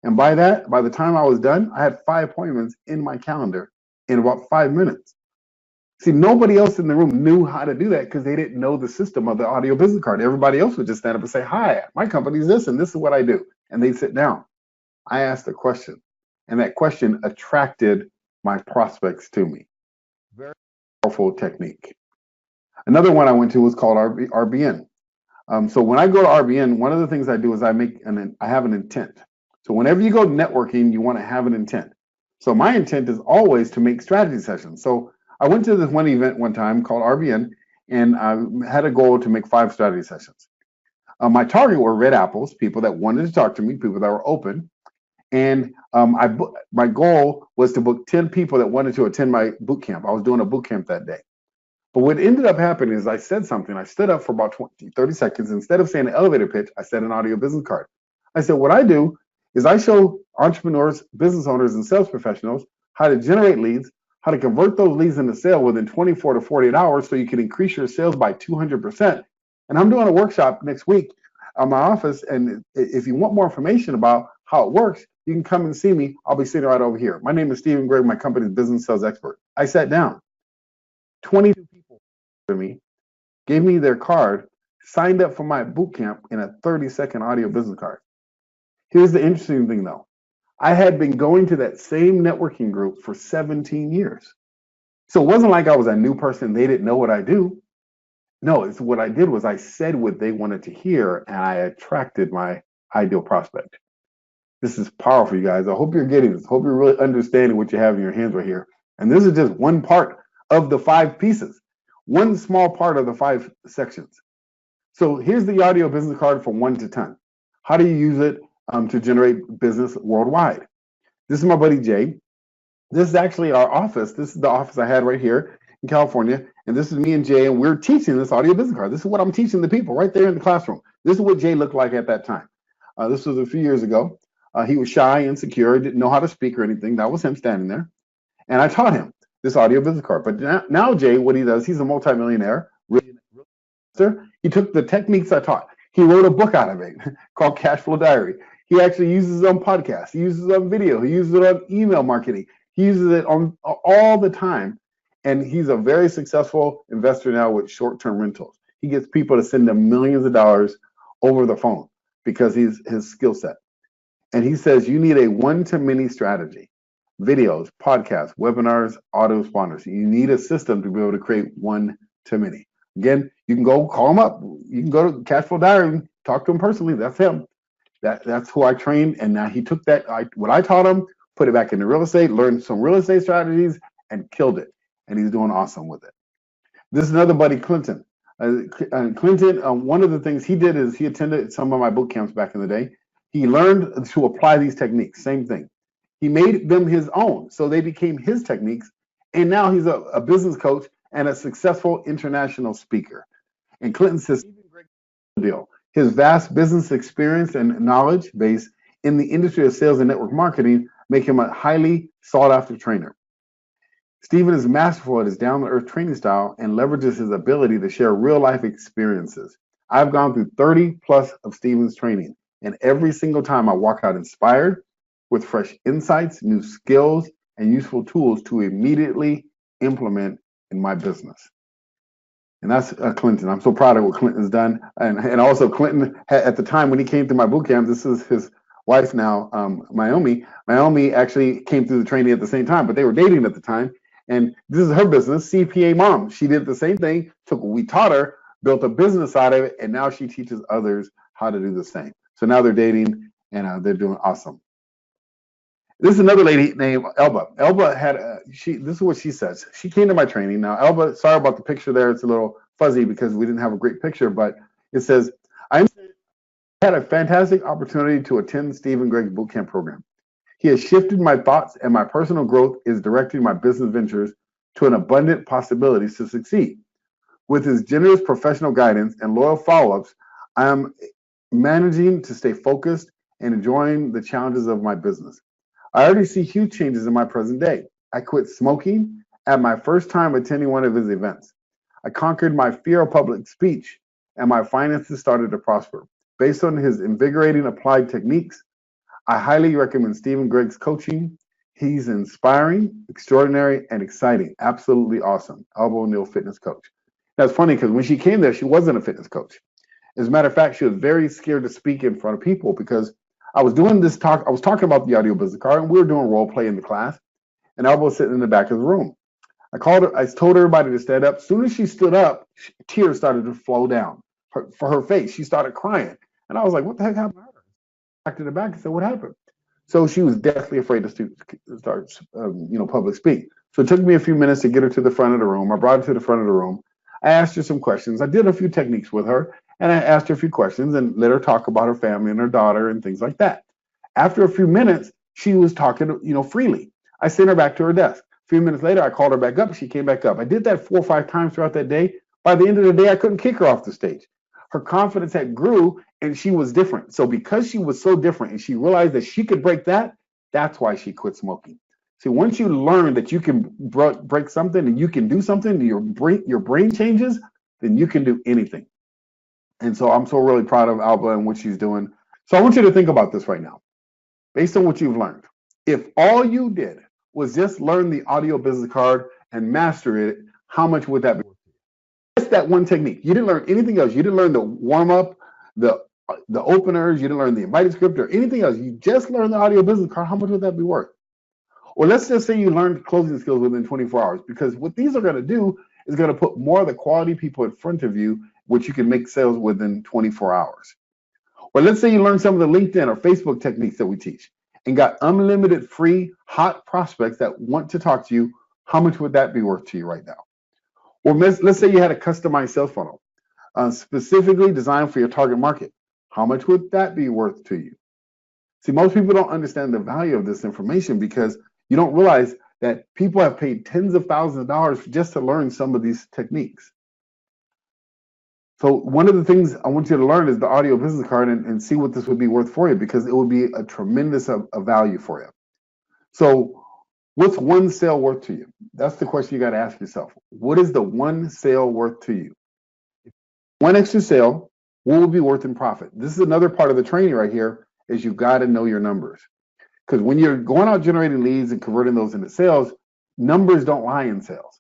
And by the time I was done, I had 5 appointments in my calendar in about 5 minutes. See, nobody else in the room knew how to do that because they didn't know the system of the audio business card. Everybody else would just stand up and say, hi, my company's this, and this is what I do. And they'd sit down. I asked a question, and that question attracted my prospects to me. Very powerful technique. Another one I went to was called RBN. So when I go to RBN, one of the things I do is I have an intent. So whenever you go networking, you want to have an intent. So my intent is always to make strategy sessions. So I went to this one event one time called RBN, and I had a goal to make 5 strategy sessions. My target were red apples, people that wanted to talk to me, people that were open. And my goal was to book 10 people that wanted to attend my boot camp. I was doing a boot camp that day. But what ended up happening is I said something. I stood up for about 30 seconds. Instead of saying an elevator pitch, I said an audio business card. I said, what I do is I show entrepreneurs, business owners, and sales professionals how to generate leads, how to convert those leads into sale within 24 to 48 hours so you can increase your sales by 200%. And I'm doing a workshop next week at my office. And if you want more information about how it works, you can come and see me. I'll be sitting right over here. My name is Stephen Gregg. My company is Business Sales Expert. I sat down. 22 people to me, gave me their card, signed up for my boot camp in a 30-second audio business card. Here's the interesting thing though. I had been going to that same networking group for 17 years. So it wasn't like I was a new person. They didn't know what I do. No, it's what I did was I said what they wanted to hear and I attracted my ideal prospect. This is powerful, you guys. I hope you're getting this. I hope you're really understanding what you have in your hands right here. And this is just one part of the 5 pieces, one small part of the 5 sections. So here's the audio business card from 1 to 10. How do you use it to generate business worldwide? This is my buddy Jay. This is actually our office. This is the office I had right here in California. And this is me and Jay, and we're teaching this audio business card. This is what I'm teaching the people right there in the classroom. This is what Jay looked like at that time. This was a few years ago. He was shy, insecure, didn't know how to speak or anything. That was him standing there. And I taught him this audio business card. But now Jay, what he does, he's a multimillionaire. He took the techniques I taught. He wrote a book out of it called Cash Flow Diary. He actually uses it on podcasts. He uses it on video. He uses it on email marketing. He uses it on all the time. And he's a very successful investor now with short-term rentals. He gets people to send him millions of dollars over the phone because he's his skill set. And he says you need a one-to-many strategy. Videos, podcasts, webinars, autoresponders. You need a system to be able to create one-to-many. Again, you can go call him up. You can go to Cashflow Diary, talk to him personally. That's him. That's who I trained. And now he took what I taught him, put it back into real estate, learned some real estate strategies, and killed it. And he's doing awesome with it. This is another buddy, Clinton. Clinton, one of the things he did is he attended some of my boot camps back in the day. He learned to apply these techniques, same thing. He made them his own, so they became his techniques. And now he's a business coach, and a successful international speaker. And Clinton says, deal. His vast business experience and knowledge base in the industry of sales and network marketing make him a highly sought after trainer. Stephen is masterful at his down-to-earth training style and leverages his ability to share real-life experiences. I've gone through 30 plus of Stephen's training, and every single time I walk out inspired with fresh insights, new skills, and useful tools to immediately implement in my business. And that's Clinton. I'm so proud of what Clinton's done. And also Clinton, at the time when he came through my boot camp, this is his wife now, Naomi. Naomi actually came through the training at the same time, but they were dating at the time. And this is her business, CPA Mom. She did the same thing, took what we taught her, built a business out of it, and now she teaches others how to do the same. So now they're dating, and they're doing awesome. This is another lady named Elba. Elba had, this is what she says. She came to my training. Now, Elba, sorry about the picture there. It's a little fuzzy because we didn't have a great picture, but it says, I had a fantastic opportunity to attend Stephen Gregg's bootcamp program. He has shifted my thoughts, and my personal growth is directing my business ventures to an abundant possibilities to succeed. With his generous professional guidance and loyal follow-ups, I am managing to stay focused and enjoying the challenges of my business. I already see huge changes in my present day. I quit smoking at my first time attending one of his events. I conquered my fear of public speech, and my finances started to prosper. Based on his invigorating applied techniques, I highly recommend Stephen Gregg's coaching. He's inspiring, extraordinary, and exciting. Absolutely awesome. Elba O'Neill, fitness coach. That's funny because when she came there, she wasn't a fitness coach. As a matter of fact, she was very scared to speak in front of people because I was doing this talk. I was talking about the audio business card, and we were doing role play in the class. And Elba was sitting in the back of the room. I called her. I told everybody to stand up. As soon as she stood up, tears started to flow down for her face. She started crying, and I was like, "What the heck happened to her?" Back to the back and said, "What happened?" So she was deathly afraid to start, public speak. So it took me a few minutes to get her to the front of the room. I brought her to the front of the room. I asked her some questions. I did a few techniques with her, and I asked her a few questions and let her talk about her family and her daughter and things like that. After a few minutes, she was talking, freely. I sent her back to her desk. A few minutes later, I called her back up. She came back up. I did that 4 or 5 times throughout that day. By the end of the day, I couldn't kick her off the stage. Her confidence had grew, and she was different. So because she was so different and she realized that she could break that, that's why she quit smoking. See, once you learn that you can break something and you can do something, your brain changes, then you can do anything. And so I'm so really proud of Alba and what she's doing. So I want you to think about this right now. Based on what you've learned, if all you did was just learn the audio business card and master it, how much would that be? Just that one technique. You didn't learn anything else. You didn't learn the warm-up, the openers. You didn't learn the invited script or anything else. You just learned the audio business card. How much would that be worth? Or let's just say you learned closing skills within 24 hours, because what these are going to do is going to put more of the quality people in front of you, which you can make sales within 24 hours. Or let's say you learned some of the LinkedIn or Facebook techniques that we teach and got unlimited free hot prospects that want to talk to you. How much would that be worth to you right now? Or let's say you had a customized sales funnel specifically designed for your target market. How much would that be worth to you? See, most people don't understand the value of this information because you don't realize that people have paid tens of thousands of dollars just to learn some of these techniques. So one of the things I want you to learn is the audio business card and see what this would be worth for you, because it would be a tremendous of value for you. So what's one sale worth to you? That's the question you got to ask yourself. What is the one sale worth to you? One extra sale, what will be worth in profit? This is another part of the training right here, is you got to know your numbers. Because when you're going out generating leads and converting those into sales, numbers don't lie in sales.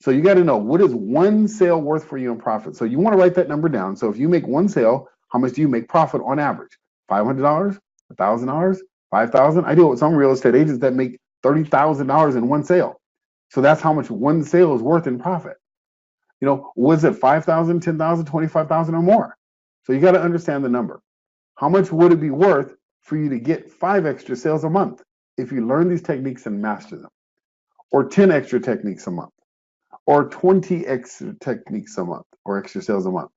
So you got to know, what is one sale worth for you in profit? So you want to write that number down. So if you make one sale, how much do you make profit on average? $500, $1,000, $5,000? I deal with some real estate agents that make $30,000 in one sale. So that's how much one sale is worth in profit. Was it 5,000, 10,000, 25,000 or more? So you got to understand the number. How much would it be worth for you to get 5 extra sales a month if you learn these techniques and master them? Or 10 extra techniques a month? Or 20 extra techniques a month, or extra sales a month?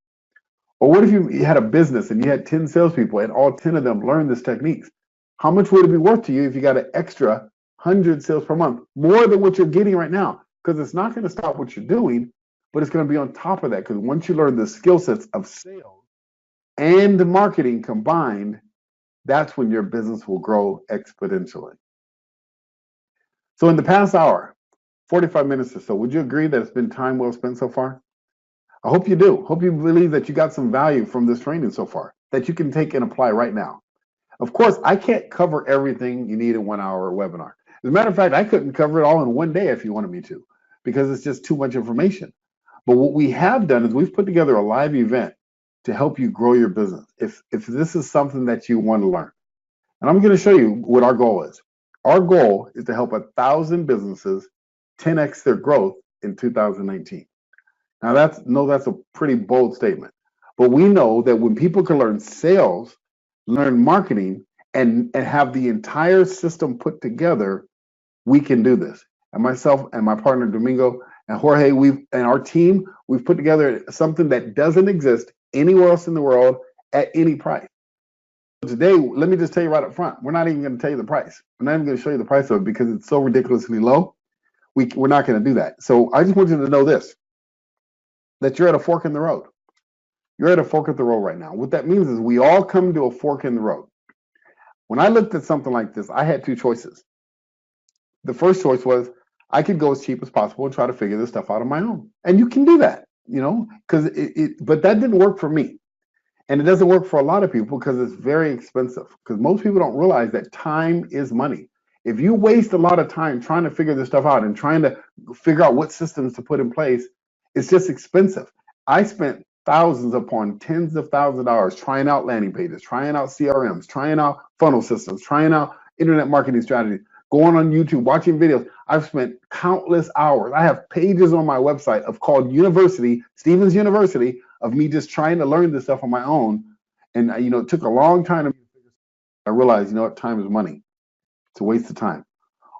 Or what if you had a business and you had 10 salespeople and all 10 of them learned these techniques? How much would it be worth to you if you got an extra 100 sales per month, more than what you're getting right now? because it's not going to stop what you're doing, but it's going to be on top of that. Because once you learn the skill sets of sales and marketing combined, that's when your business will grow exponentially. So in the past hour, 45 minutes or so, would you agree that it's been time well spent so far? I hope you do. Hope you believe that you got some value from this training so far that you can take and apply right now. Of course, I can't cover everything you need in 1 hour webinar. As a matter of fact, I couldn't cover it all in one day if you wanted me to, because it's just too much information. But what we have done is we've put together a live event to help you grow your business. If this is something that you want to learn, and I'm going to show you what our goal is. Our goal is to help 1,000 businesses 10x their growth in 2019. Now that's a pretty bold statement, but we know that when people can learn sales, learn marketing, and have the entire system put together, we can do this. And myself and my partner Domingo and Jorge, and our team, we've put together something that doesn't exist anywhere else in the world at any price. Today, let me just tell you right up front, we're not even going to tell you the price. We're not even going to show you the price of it because it's so ridiculously low. We're not going to do that. So I just want you to know this, that you're at a fork in the road. You're at a fork in the road right now. What that means is we all come to a fork in the road. When I looked at something like this, I had two choices. The first choice was I could go as cheap as possible and try to figure this stuff out on my own. And you can do that, because but that didn't work for me. And it doesn't work for a lot of people because it's very expensive. Because most people don't realize that time is money. If you waste a lot of time trying to figure this stuff out and trying to figure out what systems to put in place, it's just expensive. I spent thousands upon tens of thousands of dollars trying out landing pages, trying out CRMs, trying out funnel systems, trying out internet marketing strategies, going on YouTube, watching videos. I've spent countless hours. I have pages on my website called University, Stevens University, of me just trying to learn this stuff on my own. And it took a long time to I realized, time is money. It's a waste of time.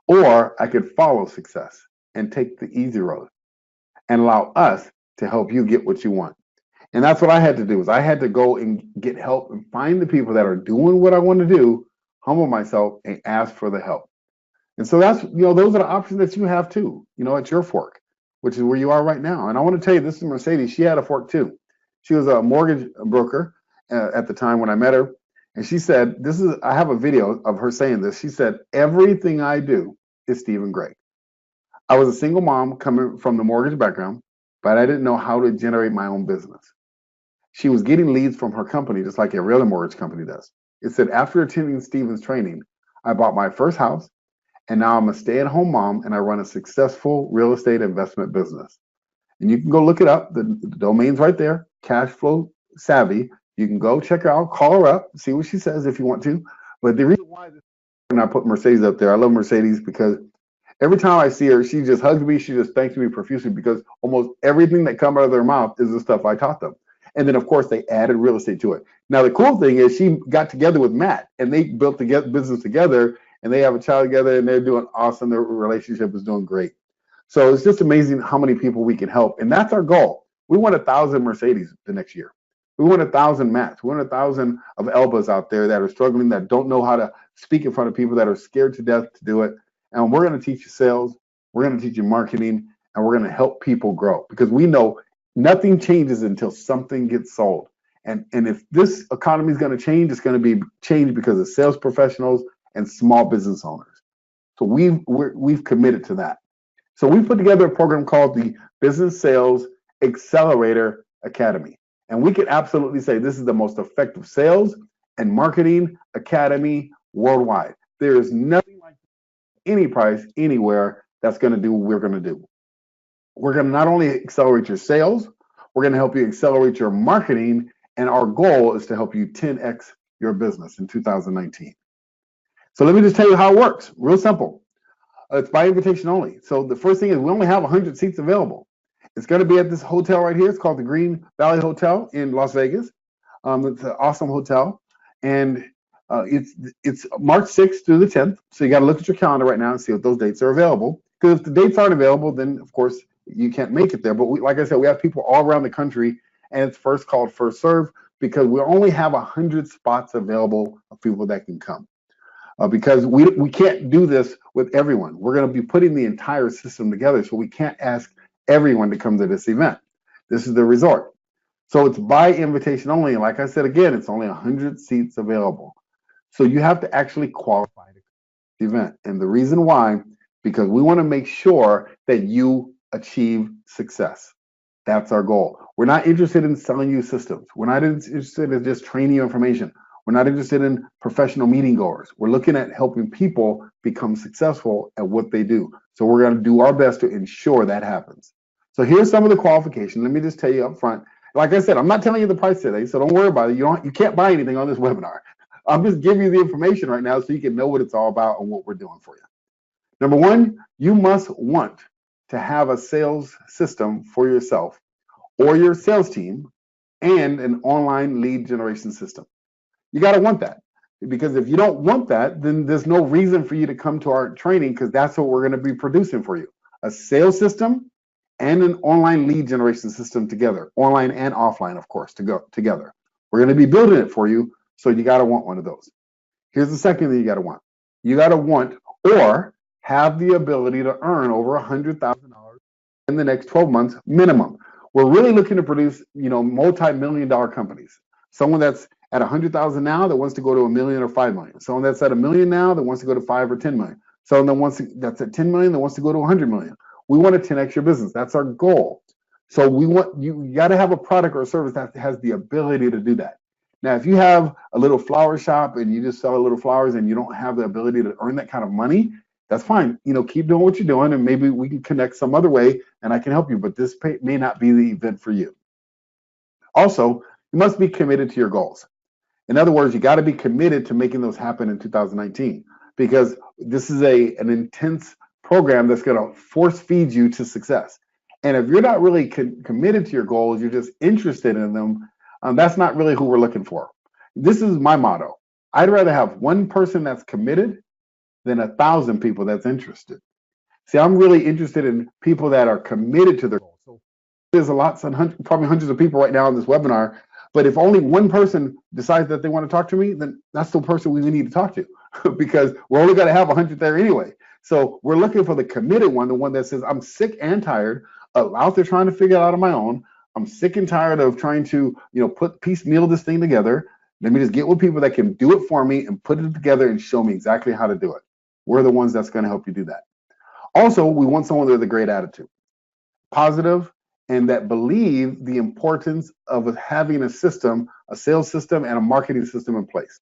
Or I could follow success and take the easy road and allow us to help you get what you want. And that's what I had to do, is I had to go and get help and find the people that are doing what I want to do, humble myself, and ask for the help. And so that's, those are the options that you have too, at your fork, which is where you are right now. And I want to tell you, this is Mercedes. She had a fork too. She was a mortgage broker at the time when I met her. And she said, I have a video of her saying this. She said, everything I do is Stephen Gray. I was a single mom coming from the mortgage background, but I didn't know how to generate my own business. She was getting leads from her company, just like every other mortgage company does. It said, after attending Stephen's training, I bought my first house, and now I'm a stay-at-home mom, and I run a successful real estate investment business. And you can go look it up. The domain's right there, Cashflow Savvy. You can go check her out, call her up, see what she says if you want to. But the reason why and I put Mercedes up there, I love Mercedes because every time I see her, she just hugs me. She just thanks me profusely because almost everything that comes out of their mouth is the stuff I taught them. And then, of course, they added real estate to it. Now, the cool thing is she got together with Matt, and they built the business together, and they have a child together, and they're doing awesome. Their relationship is doing great. So it's just amazing how many people we can help. And that's our goal. We want 1,000 Mercedes the next year. We want 1,000 Matts. We want 1,000 of Elbas out there that are struggling, that don't know how to speak in front of people, that are scared to death to do it. And we're going to teach you sales. We're going to teach you marketing, and we're going to help people grow, because we know nothing changes until something gets sold. And if this economy is going to change, it's going to be changed because of sales professionals and small business owners. So we've committed to that. So we put together a program called the Business Sales Accelerator Academy. And we can absolutely say this is the most effective sales and marketing academy worldwide. There is nothing like any price anywhere that's going to do what we're going to do. We're going to not only accelerate your sales, we're going to help you accelerate your marketing. And our goal is to help you 10x your business in 2019. So let me just tell you how it works. Real simple. It's by invitation only. So the first thing is we only have 100 seats available. It's going to be at this hotel right here. It's called the Green Valley Hotel in Las Vegas. It's an awesome hotel. And it's March 6th through the 10th. So you got to look at your calendar right now and see if those dates are available. Because if the dates aren't available, then of course you can't make it there. But like I said, we have people all around the country, and it's first called, first serve, because we only have 100 spots available of people that can come. because we can't do this with everyone. We're going to be putting the entire system together, so we can't ask everyone to come to this event. This is the resort. So it's by invitation only. And like I said, again, it's only 100 seats available. So you have to actually qualify to the event. And the reason why, because we want to make sure that you achieve success. That's our goal. We're not interested in selling you systems. We're not interested in just training you information. We're not interested in professional meeting goers. We're looking at helping people become successful at what they do. So we're going to do our best to ensure that happens. So here's some of the qualifications. Let me just tell you up front. Like I said, I'm not telling you the price today, so don't worry about it. You can't buy anything on this webinar. I'm just giving you the information right now so you can know what it's all about and what we're doing for you. Number one, you must want to have a sales system for yourself or your sales team and an online lead generation system. You got to want that, because if you don't want that, then there's no reason for you to come to our training, because that's what we're going to be producing for you. A sales system and an online lead generation system together, online and offline, of course, to go together. We're going to be building it for you, so you got to want one of those. Here's the second thing you got to want. You got to want or have the ability to earn over $100,000 in the next 12 months minimum. We're really looking to produce, multi-million-dollar companies. Someone that's at 100,000 now that wants to go to $1 million or $5 million. Someone that's at $1 million now that wants to go to 5 or 10 million. Someone that's at 10 million that wants to go to 100 million. We want to 10x your business. That's our goal. So you got to have a product or a service that has the ability to do that. Now, if you have a little flower shop and you just sell little flowers and you don't have the ability to earn that kind of money, that's fine. Keep doing what you're doing, and maybe we can connect some other way and I can help you, but this may not be the event for you. Also, you must be committed to your goals. In other words, you got to be committed to making those happen in 2019, because this is an intense program that's going to force feed you to success. And if you're not really committed to your goals, you're just interested in them, that's not really who we're looking for. This is my motto. I'd rather have one person that's committed than 1,000 people that's interested. See, I'm really interested in people that are committed to their goals. So there's probably hundreds of people right now on this webinar, but if only one person decides that they want to talk to me, then that's the person we need to talk to, because we're only going to have 100 there anyway. So we're looking for the committed one, the one that says, I'm sick and tired of out there trying to figure it out on my own. I'm sick and tired of trying to, piecemeal this thing together. Let me just get with people that can do it for me and put it together and show me exactly how to do it. We're the ones that's going to help you do that. Also, we want someone with a great attitude, positive, and that believe the importance of having a system, a sales system, and a marketing system in place.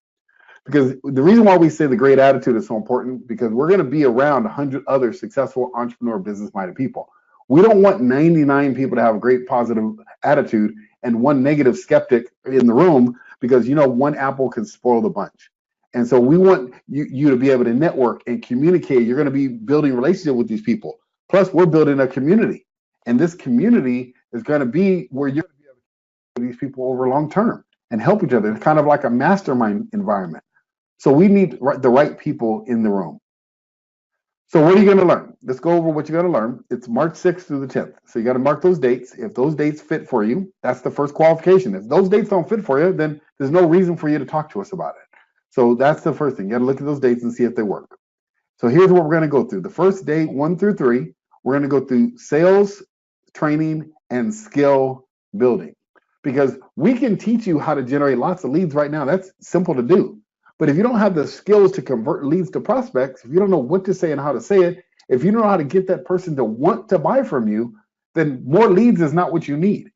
Because the reason why we say the great attitude is so important, because we're going to be around 100 other successful entrepreneur, business-minded people. We don't want 99 people to have a great positive attitude and one negative skeptic in the room, because one apple can spoil the bunch. And so we want you to be able to network and communicate. You're going to be building relationship with these people. Plus, we're building a community. And this community is going to be where you're going to be able to with these people over long term and help each other. It's kind of like a mastermind environment. So we need the right people in the room. So what are you going to learn? Let's go over what you're going to learn. It's March 6th through the 10th. So you got to mark those dates. If those dates fit for you, that's the first qualification. If those dates don't fit for you, then there's no reason for you to talk to us about it. So that's the first thing. You got to look at those dates and see if they work. So here's what we're going to go through. The first day, 1 through 3, we're going to go through sales, training, and skill building. Because we can teach you how to generate lots of leads right now. That's simple to do. But if you don't have the skills to convert leads to prospects, if you don't know what to say and how to say it, if you don't know how to get that person to want to buy from you, then more leads is not what you need.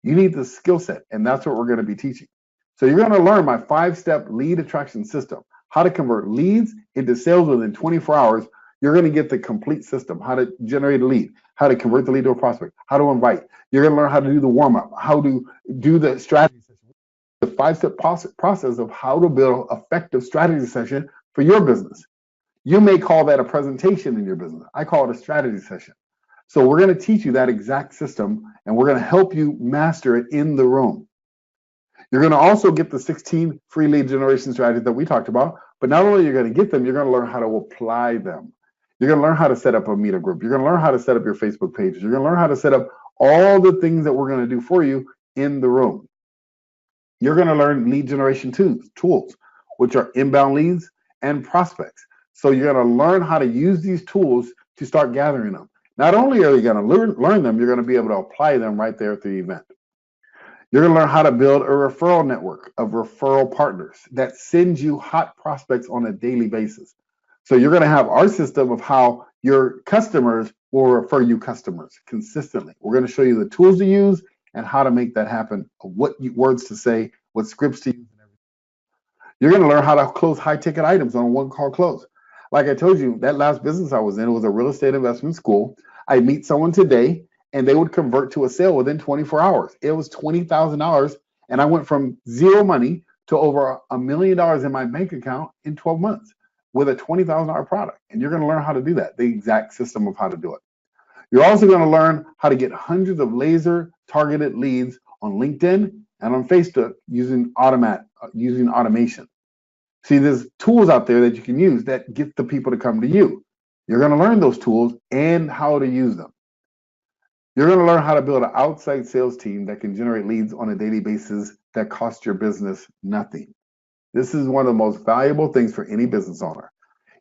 You need the skill set, and that's what we're going to be teaching. So you're going to learn my 5-step lead attraction system, how to convert leads into sales within 24 hours. You're going to get the complete system, how to generate a lead, how to convert the lead to a prospect, how to invite. You're going to learn how to do the warm-up, how to do the strategy session, the 5-step process of how to build an effective strategy session for your business. You may call that a presentation in your business. I call it a strategy session. So we're going to teach you that exact system, and we're going to help you master it in the room. You're going to also get the 16 free lead generation strategies that we talked about, but not only are you going to get them, you're going to learn how to apply them. You're going to learn how to set up a meetup group. You're going to learn how to set up your Facebook pages. You're going to learn how to set up all the things that we're going to do for you in the room. You're going to learn lead generation tools, which are inbound leads and prospects. So you're going to learn how to use these tools to start gathering them. Not only are you going to learn them, you're going to be able to apply them right there at the event. You're going to learn how to build a referral network of referral partners that sends you hot prospects on a daily basis. So you're going to have our system of how your customers will refer you customers consistently. We're going to show you the tools to use and how to make that happen, what words to say, what scripts to use, and everything. You're going to learn how to close high ticket items on a one call close. Like I told you, that last business I was in, it was a real estate investment school. I meet someone today and they would convert to a sale within 24 hours. It was $20,000 and I went from zero money to over $1 million in my bank account in 12 months with a $20,000 product. And you're going to learn how to do that, the exact system of how to do it. You're also going to learn how to get hundreds of laser targeted leads on LinkedIn and on Facebook using automation. See, there's tools out there that you can use that get the people to come to you. You're going to learn those tools and how to use them. You're going to learn how to build an outside sales team that can generate leads on a daily basis that cost your business nothing. This is one of the most valuable things for any business owner.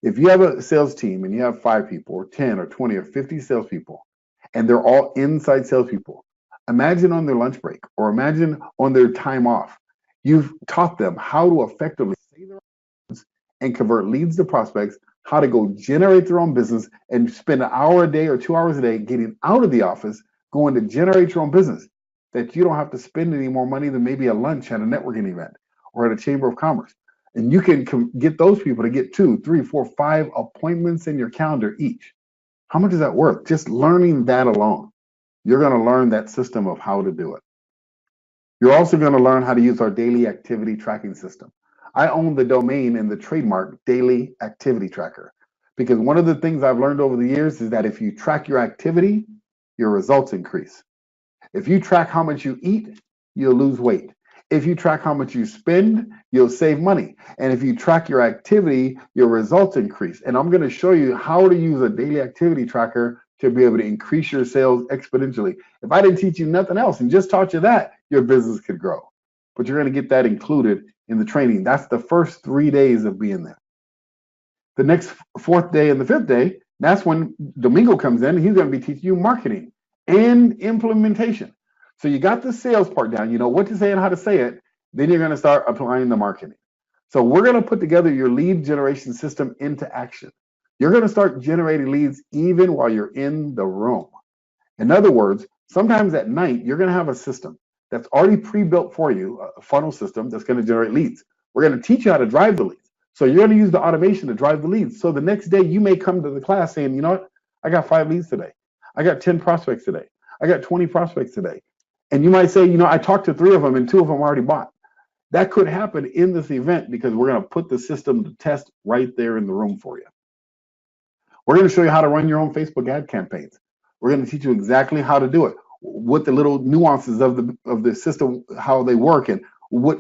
If you have a sales team and you have 5 people or 10 or 20 or 50 salespeople, and they're all inside salespeople, imagine on their lunch break or imagine on their time off, you've taught them how to effectively say their words and convert leads to prospects, how to go generate their own business and spend an hour a day or 2 hours a day getting out of the office, going to generate your own business, that you don't have to spend any more money than maybe a lunch at a networking event or at a chamber of commerce. And you can get those people to get 2, 3, 4, 5 appointments in your calendar each. How much is that worth? Just learning that alone. You're going to learn that system of how to do it. You're also going to learn how to use our daily activity tracking system. I own the domain and the trademark Daily Activity Tracker, because one of the things I've learned over the years is that if you track your activity, your results increase. If you track how much you eat, you'll lose weight. If you track how much you spend, you'll save money. And if you track your activity, your results increase. And I'm going to show you how to use a daily activity tracker to be able to increase your sales exponentially. If I didn't teach you nothing else and just taught you that, your business could grow. But you're going to get that included in the training. That's the first 3 days of being there. The next 4th day and the 5th day, that's when Domingo comes in. He's going to be teaching you marketing and implementation. So you got the sales part down, you know what to say and how to say it, then you're going to start applying the marketing. So we're going to put together your lead generation system into action. You're going to start generating leads even while you're in the room. In other words, sometimes at night, you're going to have a system that's already pre-built for you, a funnel system that's going to generate leads. We're going to teach you how to drive the leads. So you're going to use the automation to drive the leads. So the next day you may come to the class saying, you know what, I got 5 leads today. I got 10 prospects today. I got 20 prospects today. And you might say, you know, I talked to 3 of them and 2 of them already bought. That could happen in this event because we're going to put the system to test right there in the room for you. We're going to show you how to run your own Facebook ad campaigns. We're going to teach you exactly how to do it, what the little nuances of the system, how they work, and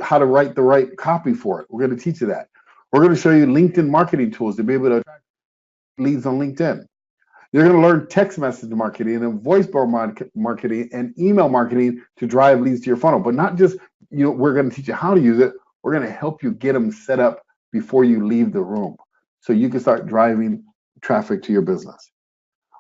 how to write the right copy for it. We're going to teach you that. We're going to show you LinkedIn marketing tools to be able to attract leads on LinkedIn. You're going to learn text message marketing and voicemail marketing and email marketing to drive leads to your funnel. But not just, you know, we're going to teach you how to use it. We're going to help you get them set up before you leave the room so you can start driving traffic to your business.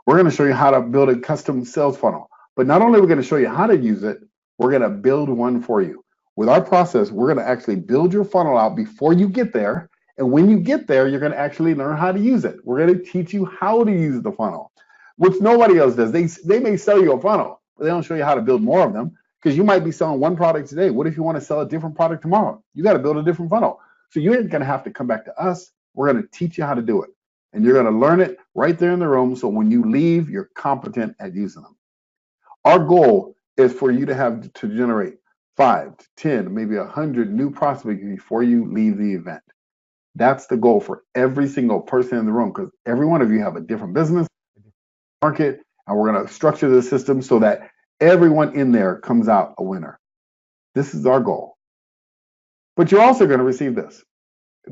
We're going to show you how to build a custom sales funnel. But not only are we going to show you how to use it, we're going to build one for you. With our process, we're going to actually build your funnel out before you get there. And when you get there, you're going to actually learn how to use it. We're going to teach you how to use the funnel, which nobody else does. They may sell you a funnel, but they don't show you how to build more of them, because you might be selling one product today. What if you want to sell a different product tomorrow? You got to build a different funnel. So you ain't going to have to come back to us. We're going to teach you how to do it. And you're going to learn it right there in the room. So when you leave, you're competent at using them. Our goal is for you to generate 5 to 10, maybe 100 new prospects before you leave the event. That's the goal for every single person in the room, because every one of you have a different business, a different market, and we're going to structure the system so that everyone in there comes out a winner. This is our goal. But you're also going to receive this.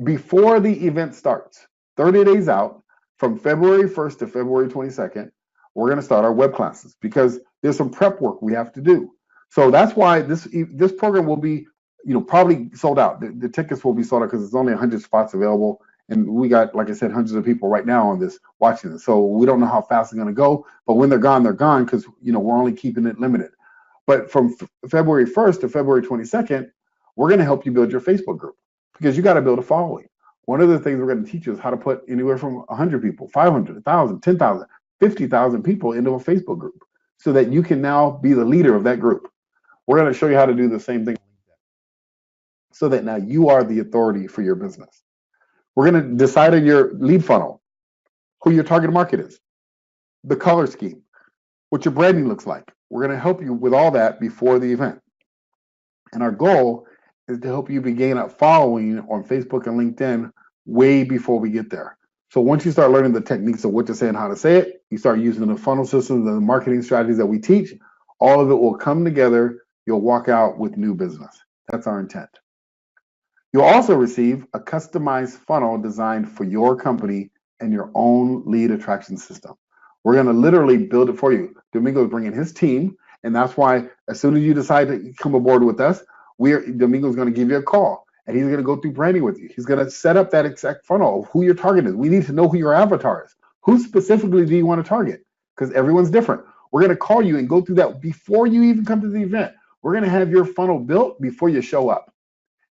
Before the event starts, 30 days out, from February 1st to February 22nd, we're going to start our web classes because there's some prep work we have to do. So that's why this program will be, probably sold out. The tickets will be sold out because there's only 100 spots available, And we got, like I said, hundreds of people right now on this watching this. So we don't know how fast it's going to go, but when they're gone because we're only keeping it limited. But from February 1st to February 22nd, we're going to help you build your Facebook group because you got to build a following. One of the things we're going to teach you is how to put anywhere from 100 people, 500, 1,000, 10,000, 50,000 people into a Facebook group so that you can now be the leader of that group. We're going to show you how to do the same thing so that now you are the authority for your business. We're going to decide on your lead funnel, who your target market is, the color scheme, what your branding looks like. We're going to help you with all that before the event. And our goal is to help you begin a following on Facebook and LinkedIn way before we get there. So once you start learning the techniques of what to say and how to say it, you start using the funnel systems and the marketing strategies that we teach, all of it will come together. You'll walk out with new business. That's our intent. You'll also receive a customized funnel designed for your company and your own lead attraction system. We're going to literally build it for you. Domingo is bringing his team, and that's why as soon as you decide to come aboard with us, Domingo is going to give you a call, and he's going to go through branding with you. He's going to set up that exact funnel of who your target is. We need to know who your avatar is. Who specifically do you want to target? Because everyone's different. We're going to call you and go through that before you even come to the event. We're going to have your funnel built before you show up.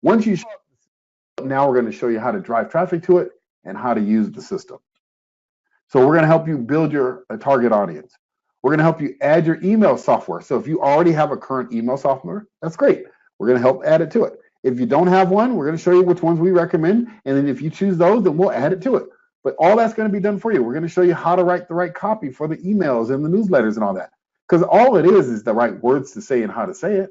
Once you show up, now we're going to show you how to drive traffic to it and how to use the system. So we're going to help you build your target audience. We're going to help you add your email software. So if you already have a current email software, that's great. We're going to help add it to it. If you don't have one, we're going to show you which ones we recommend. And then if you choose those, then we'll add it to it. But all that's going to be done for you. We're going to show you how to write the right copy for the emails and the newsletters and all that. Because all it is the right words to say and how to say it.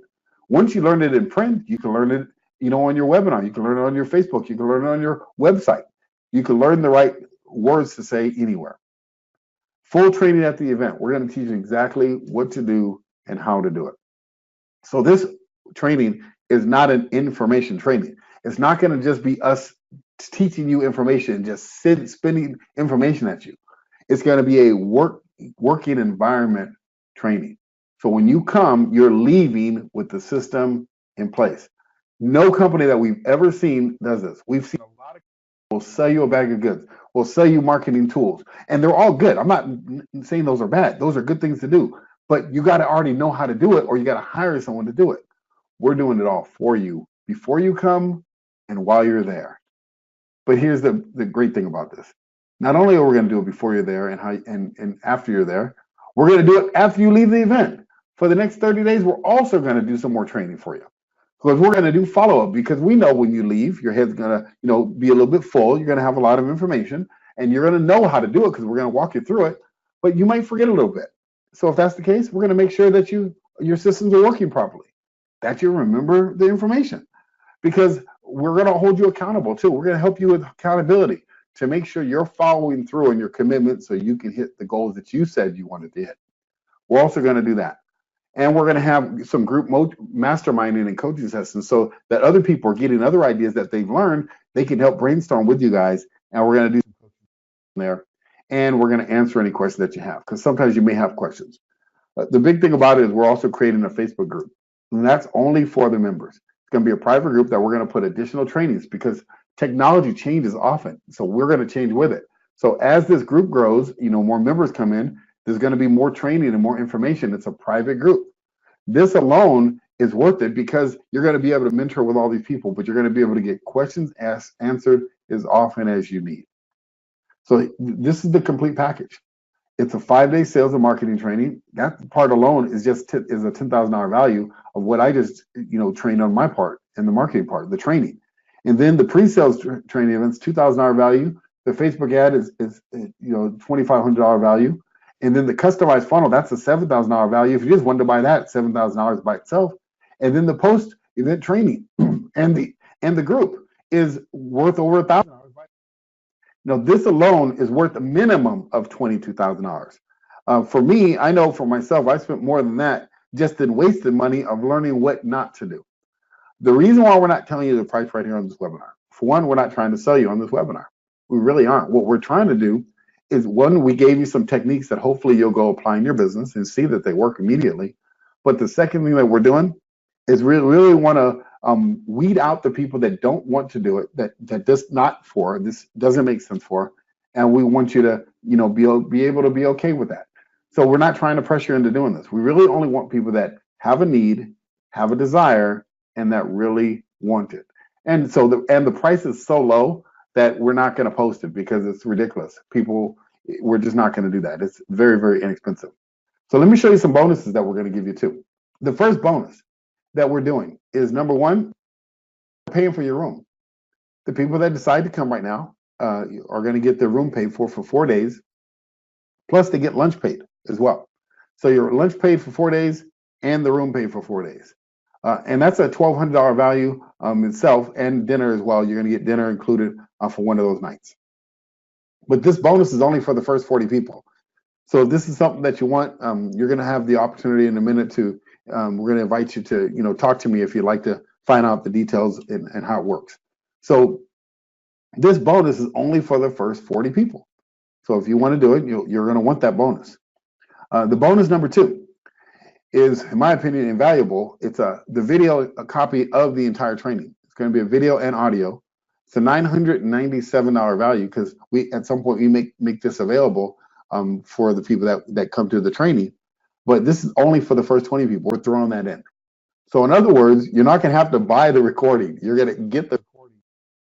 Once you learn it in print, you can learn it, on your webinar. You can learn it on your Facebook. You can learn it on your website. You can learn the right words to say anywhere. Full training at the event. We're going to teach you exactly what to do and how to do it. So this training is not an information training. It's not going to just be us teaching you information, just spinning information at you. It's going to be a working environment training. So when you come, you're leaving with the system in place. No company that we've ever seen does this. We've seen a lot of people sell you a bag of goods. We'll sell you marketing tools, and they're all good. I'm not saying those are bad. Those are good things to do, but you got to already know how to do it, or you got to hire someone to do it. We're doing it all for you before you come and while you're there. But here's the great thing about this. Not only are we going to do it before you're there and after you're there, we're going to do it after you leave the event. For the next 30 days, we're also going to do some more training for you. Because we're going to do follow-up, because we know when you leave, your head's going to, be a little bit full. You're going to have a lot of information, and you're going to know how to do it because we're going to walk you through it, but you might forget a little bit. So if that's the case, we're going to make sure that your systems are working properly, that you remember the information, because we're going to hold you accountable too. We're going to help you with accountability to make sure you're following through on your commitment so you can hit the goals that you said you wanted to hit. We're also going to do that. And we're going to have some group masterminding and coaching sessions so that other people are getting other ideas that they've learned. They can help brainstorm with you guys. And we're going to do some coaching there. And we're going to answer any questions that you have, because sometimes you may have questions. The big thing about it is we're also creating a Facebook group. And that's only for the members. It's going to be a private group that we're going to put additional trainings, because technology changes often. So we're going to change with it. So as this group grows, more members come in, there's going to be more training and more information. It's a private group. This alone is worth it, because you're going to be able to mentor with all these people, but you're going to be able to get questions answered as often as you need. So this is the complete package. It's a 5-day sales and marketing training. That part alone is just is a $10,000 value of what I just trained on my part, and the marketing part, the training. And then the pre-sales training events, $2,000 value. The Facebook ad is $2,500 value. And then the customized funnel, that's a $7,000 value. If you just wanted to buy that, $7,000 by itself. And then the post-event training and the group is worth over $1,000. This alone is worth a minimum of $22,000. For me, I know for myself, I spent more than that just in wasted money of learning what not to do. The reason why we're not telling you the price right here on this webinar, for one, we're not trying to sell you on this webinar. We really aren't. What we're trying to do is, one, we gave you some techniques that hopefully you'll go apply in your business and see that they work immediately. But the second thing that we're doing is really want to Weed out the people that don't want to do it, that does not for this doesn't make sense for, and we want you to, be able to be okay with that. So we're not trying to pressure you into doing this. We really only want people that have a need, have a desire, and that really want it. And so the price is so low that we're not going to post it because it's ridiculous. People, we're just not going to do that. It's very, very inexpensive. So let me show you some bonuses that we're going to give you too. The first bonus that we're doing is number one, paying for your room. The people that decide to come right now are going to get their room paid for 4 days, plus they get lunch paid as well. So your lunch paid for 4 days and the room paid for 4 days. And that's a $1,200 value itself, and dinner as well. You're going to get dinner included for one of those nights. But this bonus is only for the first 40 people. So if this is something that you want, you're going to have the opportunity in a minute to, we're going to invite you to, talk to me if you'd like to find out the details and how it works. So this bonus is only for the first 40 people. So if you want to do it, you're going to want that bonus. The bonus number two is, in my opinion, invaluable. It's the video, a copy of the entire training. It's going to be a video and audio. It's a $997 value because at some point we make this available for the people that come to the training. But this is only for the first 20 people. We're throwing that in. So in other words, you're not going to have to buy the recording. You're going to get the recording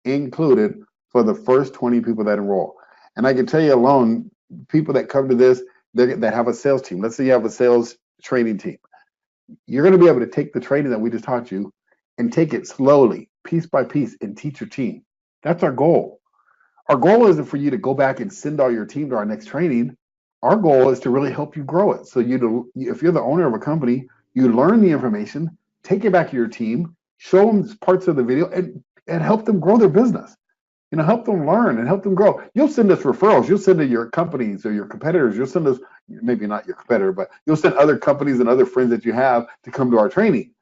included for the first 20 people that enroll. And I can tell you alone, people that come to this, that have a sales team. Let's say you have a sales training team. You're going to be able to take the training that we just taught you and take it slowly, piece by piece, and teach your team. That's our goal. Our goal isn't for you to go back and send all your team to our next training. Our goal is to really help you grow it. So if you're the owner of a company, you learn the information, take it back to your team, show them parts of the video, and help them grow their business. Help them learn and help them grow. You'll send us referrals. You'll send to your companies or your competitors. You'll send us, maybe not your competitor, but you'll send other companies and other friends that you have to come to our training.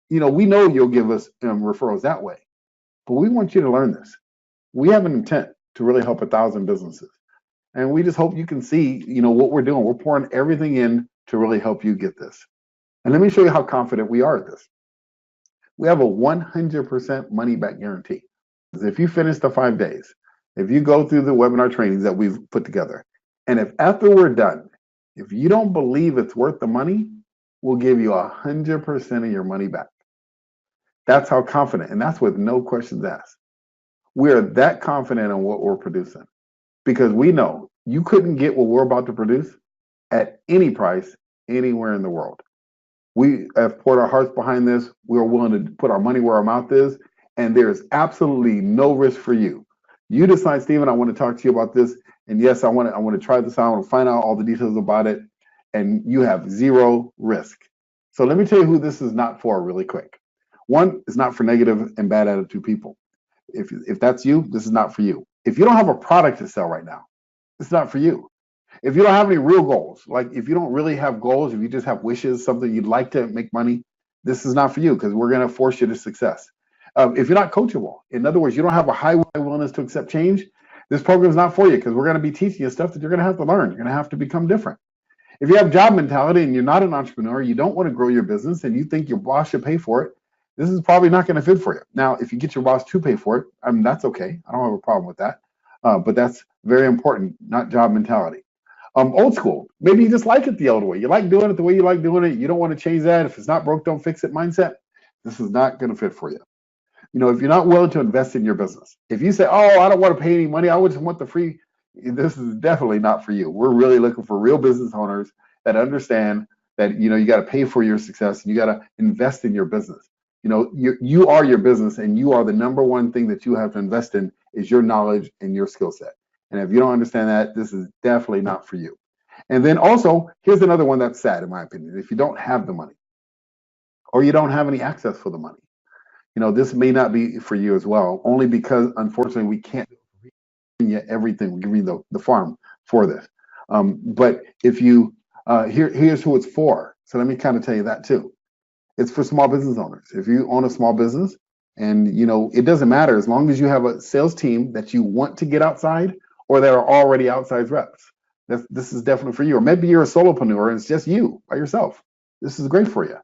We know you'll give us referrals that way, but we want you to learn this. We have an intent to really help 1,000 businesses. And we just hope you can see, what we're doing. We're pouring everything in to really help you get this. And let me show you how confident we are at this. We have a 100% money back guarantee. If you finish the 5 days, if you go through the webinar trainings that we've put together, and if after we're done, if you don't believe it's worth the money, we'll give you 100% of your money back. That's how confident, and that's with no questions asked. We're that confident in what we're producing because we know you couldn't get what we're about to produce at any price anywhere in the world. We have poured our hearts behind this. We're willing to put our money where our mouth is. And there's absolutely no risk for you. You decide, Stephen, I want to talk to you about this. And yes, I want to try this out. I want to find out all the details about it. And you have zero risk. So let me tell you who this is not for really quick. One, it's not for negative and bad attitude people. If that's you, this is not for you. If you don't have a product to sell right now, it's not for you. If you don't have any real goals, like if you don't really have goals, if you just have wishes, something you'd like to make money, this is not for you because we're going to force you to success. If you're not coachable, in other words, you don't have a high willingness to accept change, this program is not for you because we're going to be teaching you stuff that you're going to have to learn. You're going to have to become different. If you have job mentality and you're not an entrepreneur, you don't want to grow your business and you think your boss should pay for it, this is probably not going to fit for you. Now, if you get your boss to pay for it, that's okay. I don't have a problem with that. But that's very important, not job mentality. Old school, maybe you just like it the old way. You like doing it the way you like doing it. You don't want to change that. If it's not broke, don't fix it mindset. This is not going to fit for you. If you're not willing to invest in your business, if you say, oh, I don't want to pay any money, I just want the free, this is definitely not for you. We're really looking for real business owners that understand that, you got to pay for your success and you got to invest in your business. You are your business and you are the number one thing that you have to invest in is your knowledge and your skill set. And if you don't understand that, this is definitely not for you. And then also, here's another one that's sad, in my opinion. If you don't have the money or you don't have any access for the money, this may not be for you as well, only because, unfortunately, we can't give you everything. We give you the farm for this. But if you, here's who it's for. So let me kind of tell you that too. It's for small business owners. If you own a small business and, it doesn't matter as long as you have a sales team that you want to get outside or that are already outside reps. This is definitely for you. Or maybe you're a solopreneur and it's just you by yourself. This is great for you.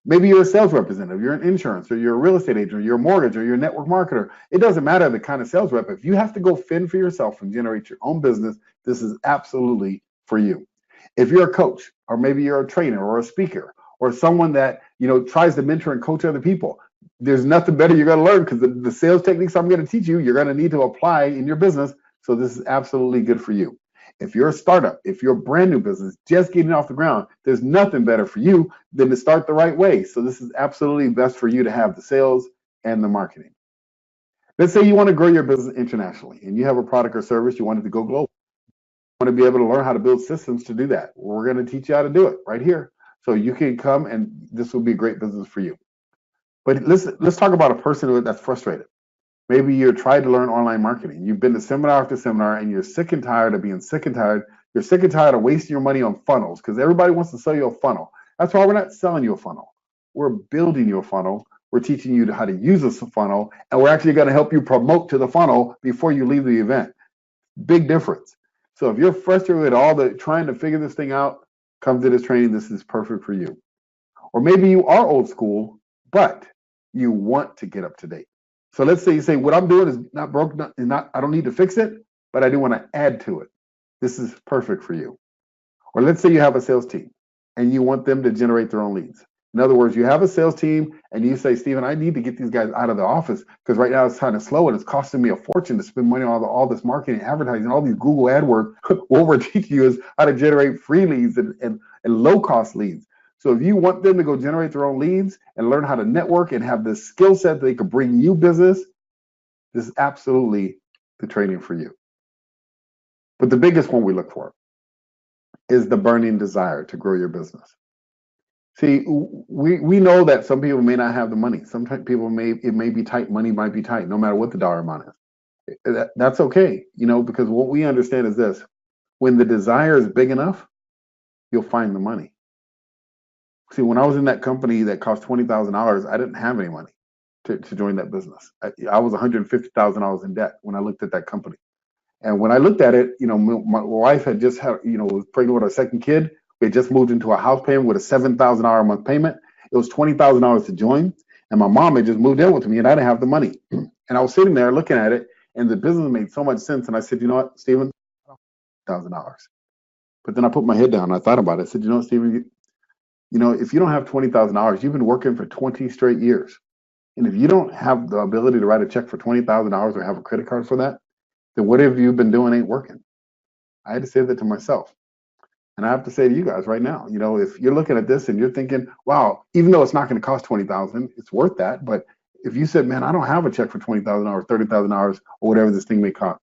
Maybe you're a sales representative, you're an insurance, or you're a real estate agent, or you're a mortgage, or you're a network marketer. It doesn't matter the kind of sales rep. If you have to go fend for yourself and generate your own business, this is absolutely for you. If you're a coach, or maybe you're a trainer or a speaker, or someone that tries to mentor and coach other people, there's nothing better you're going to learn, because the sales techniques I'm going to teach you, you're going to need to apply in your business. So this is absolutely good for you. If you're a startup, if you're a brand new business just getting off the ground, there's nothing better for you than to start the right way. So this is absolutely best for you to have the sales and the marketing. Let's say you want to grow your business internationally and you have a product or service, you want it to go global. You want to be able to learn how to build systems to do that. We're going to teach you how to do it right here. So you can come, and this will be a great business for you. But let's talk about a person that's frustrated. Maybe you're trying to learn online marketing. You've been to seminar after seminar and you're sick and tired of being sick and tired. You're sick and tired of wasting your money on funnels, because everybody wants to sell you a funnel. That's why we're not selling you a funnel. We're building you a funnel. We're teaching you how to use a funnel, and we're actually going to help you promote to the funnel before you leave the event. Big difference. So if you're frustrated with all the trying to figure this thing out, come to this training. This is perfect for you. Or maybe you are old school, but you want to get up to date. So let's say you say, what I'm doing is not broke, I don't need to fix it, but I do want to add to it. This is perfect for you. Or let's say you have a sales team and you want them to generate their own leads. In other words, you have a sales team and you say, Stephen, I need to get these guys out of the office because right now it's kind of slow and it's costing me a fortune to spend money on all this marketing, advertising, all these Google AdWords. What we're teaching you is how to generate free leads and low-cost leads. So if you want them to go generate their own leads and learn how to network and have the skill set that they could bring you business, this is absolutely the training for you. But the biggest one we look for is the burning desire to grow your business. See, we know that some people may not have the money. Sometimes it may be tight. Money might be tight, no matter what the dollar amount is. That's okay, because what we understand is this: when the desire is big enough, you'll find the money. See, when I was in that company that cost $20,000, I didn't have any money to join that business. I was $150,000 in debt when I looked at that company. And when I looked at it, my wife had just had, was pregnant with our second kid. We had just moved into a house payment with a $7,000 a month payment. It was $20,000 to join. And my mom had just moved in with me and I didn't have the money. And I was sitting there looking at it and the business made so much sense. And I said, you know what, Stephen, $1,000. But then I put my head down and I thought about it. I said, Stephen, if you don't have $20,000, you've been working for 20 straight years. And if you don't have the ability to write a check for $20,000 or have a credit card for that, then whatever you've been doing ain't working. I had to say that to myself. And I have to say to you guys right now, if you're looking at this and you're thinking, wow, even though it's not going to cost $20,000, it's worth that. But if you said, man, I don't have a check for $20,000, $30,000, or whatever this thing may cost,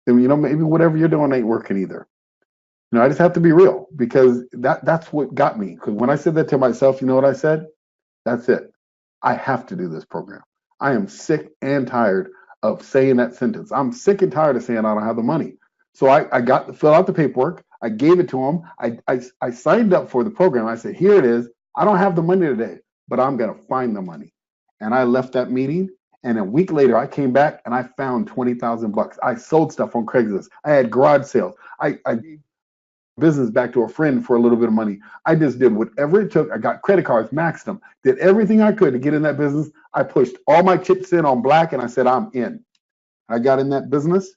then, maybe whatever you're doing ain't working either. I just have to be real, because that's what got me. Because when I said that to myself, you know what I said? That's it. I have to do this program. I am sick and tired of saying that sentence. I'm sick and tired of saying I don't have the money. So I got to fill out the paperwork. I gave it to him. I signed up for the program. I said, here it is. I don't have the money today, but I'm going to find the money. And I left that meeting. And a week later, I came back and I found $20,000. I sold stuff on Craigslist. I had garage sales. I gave business back to a friend for a little bit of money. I just did whatever it took. I got credit cards, maxed them, did everything I could to get in that business. I pushed all my chips in on black and I said, I'm in. I got in that business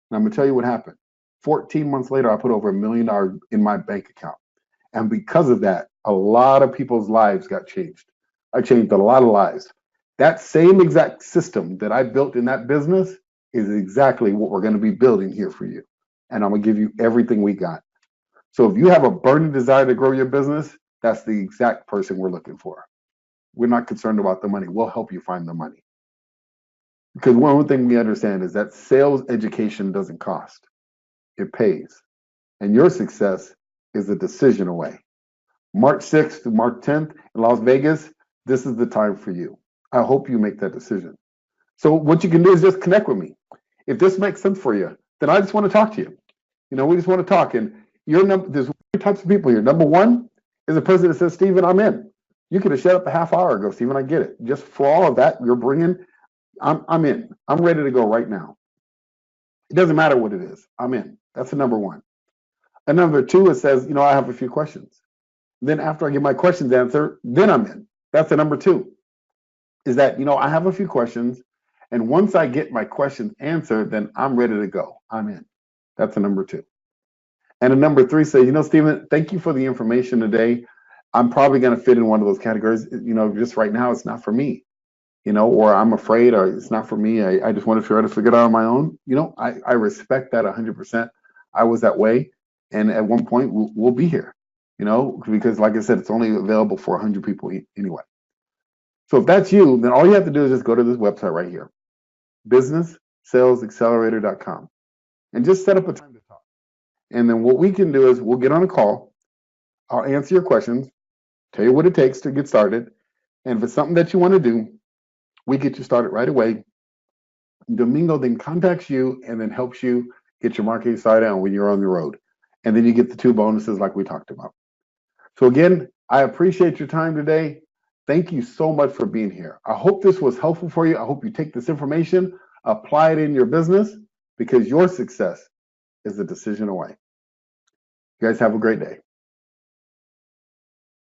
and I'm gonna tell you what happened. 14 months later, I put over $1 million in my bank account. And because of that, a lot of people's lives got changed. I changed a lot of lives. That same exact system that I built in that business is exactly what we're gonna be building here for you. And I'm gonna give you everything we got. So if you have a burning desire to grow your business, that's the exact person we're looking for. We're not concerned about the money. We'll help you find the money. Because one thing we understand is that sales education doesn't cost. It pays. And your success is a decision away. March 6th to March 10th in Las Vegas, this is the time for you. I hope you make that decision. So what you can do is just connect with me. If this makes sense for you, then I just want to talk to you. We just want to talk. And there's three types of people here. Number one is a person that says, Stephen, I'm in. You could have shut up a half hour ago, Stephen, I get it. Just for all of that you're bringing, I'm in. I'm ready to go right now. It doesn't matter what it is. I'm in. That's the number one. And number two, it says, I have a few questions. Then after I get my questions answered, then I'm in. That's the number two, is that, I have a few questions, and once I get my questions answered, then I'm ready to go. I'm in. That's the number two. And the number three says, Stephen, thank you for the information today. I'm probably going to fit in one of those categories. Just right now, it's not for me, or I'm afraid, or it's not for me. I just want to try to figure it out on my own. I respect that 100%. I was that way. And at one point, we'll be here, because like I said, it's only available for 100 people anyway. So if that's you, then all you have to do is just go to this website right here, businesssalesaccelerator.com, and just set up a time to talk. And then what we can do is we'll get on a call. I'll answer your questions, tell you what it takes to get started. And if it's something that you want to do, we get you started right away. Domingo then contacts you and then helps you get your marketing side on when you're on the road. And then you get the 2 bonuses like we talked about. So again, I appreciate your time today. Thank you so much for being here. I hope this was helpful for you. I hope you take this information, apply it in your business, because your success is a decision away. You guys have a great day.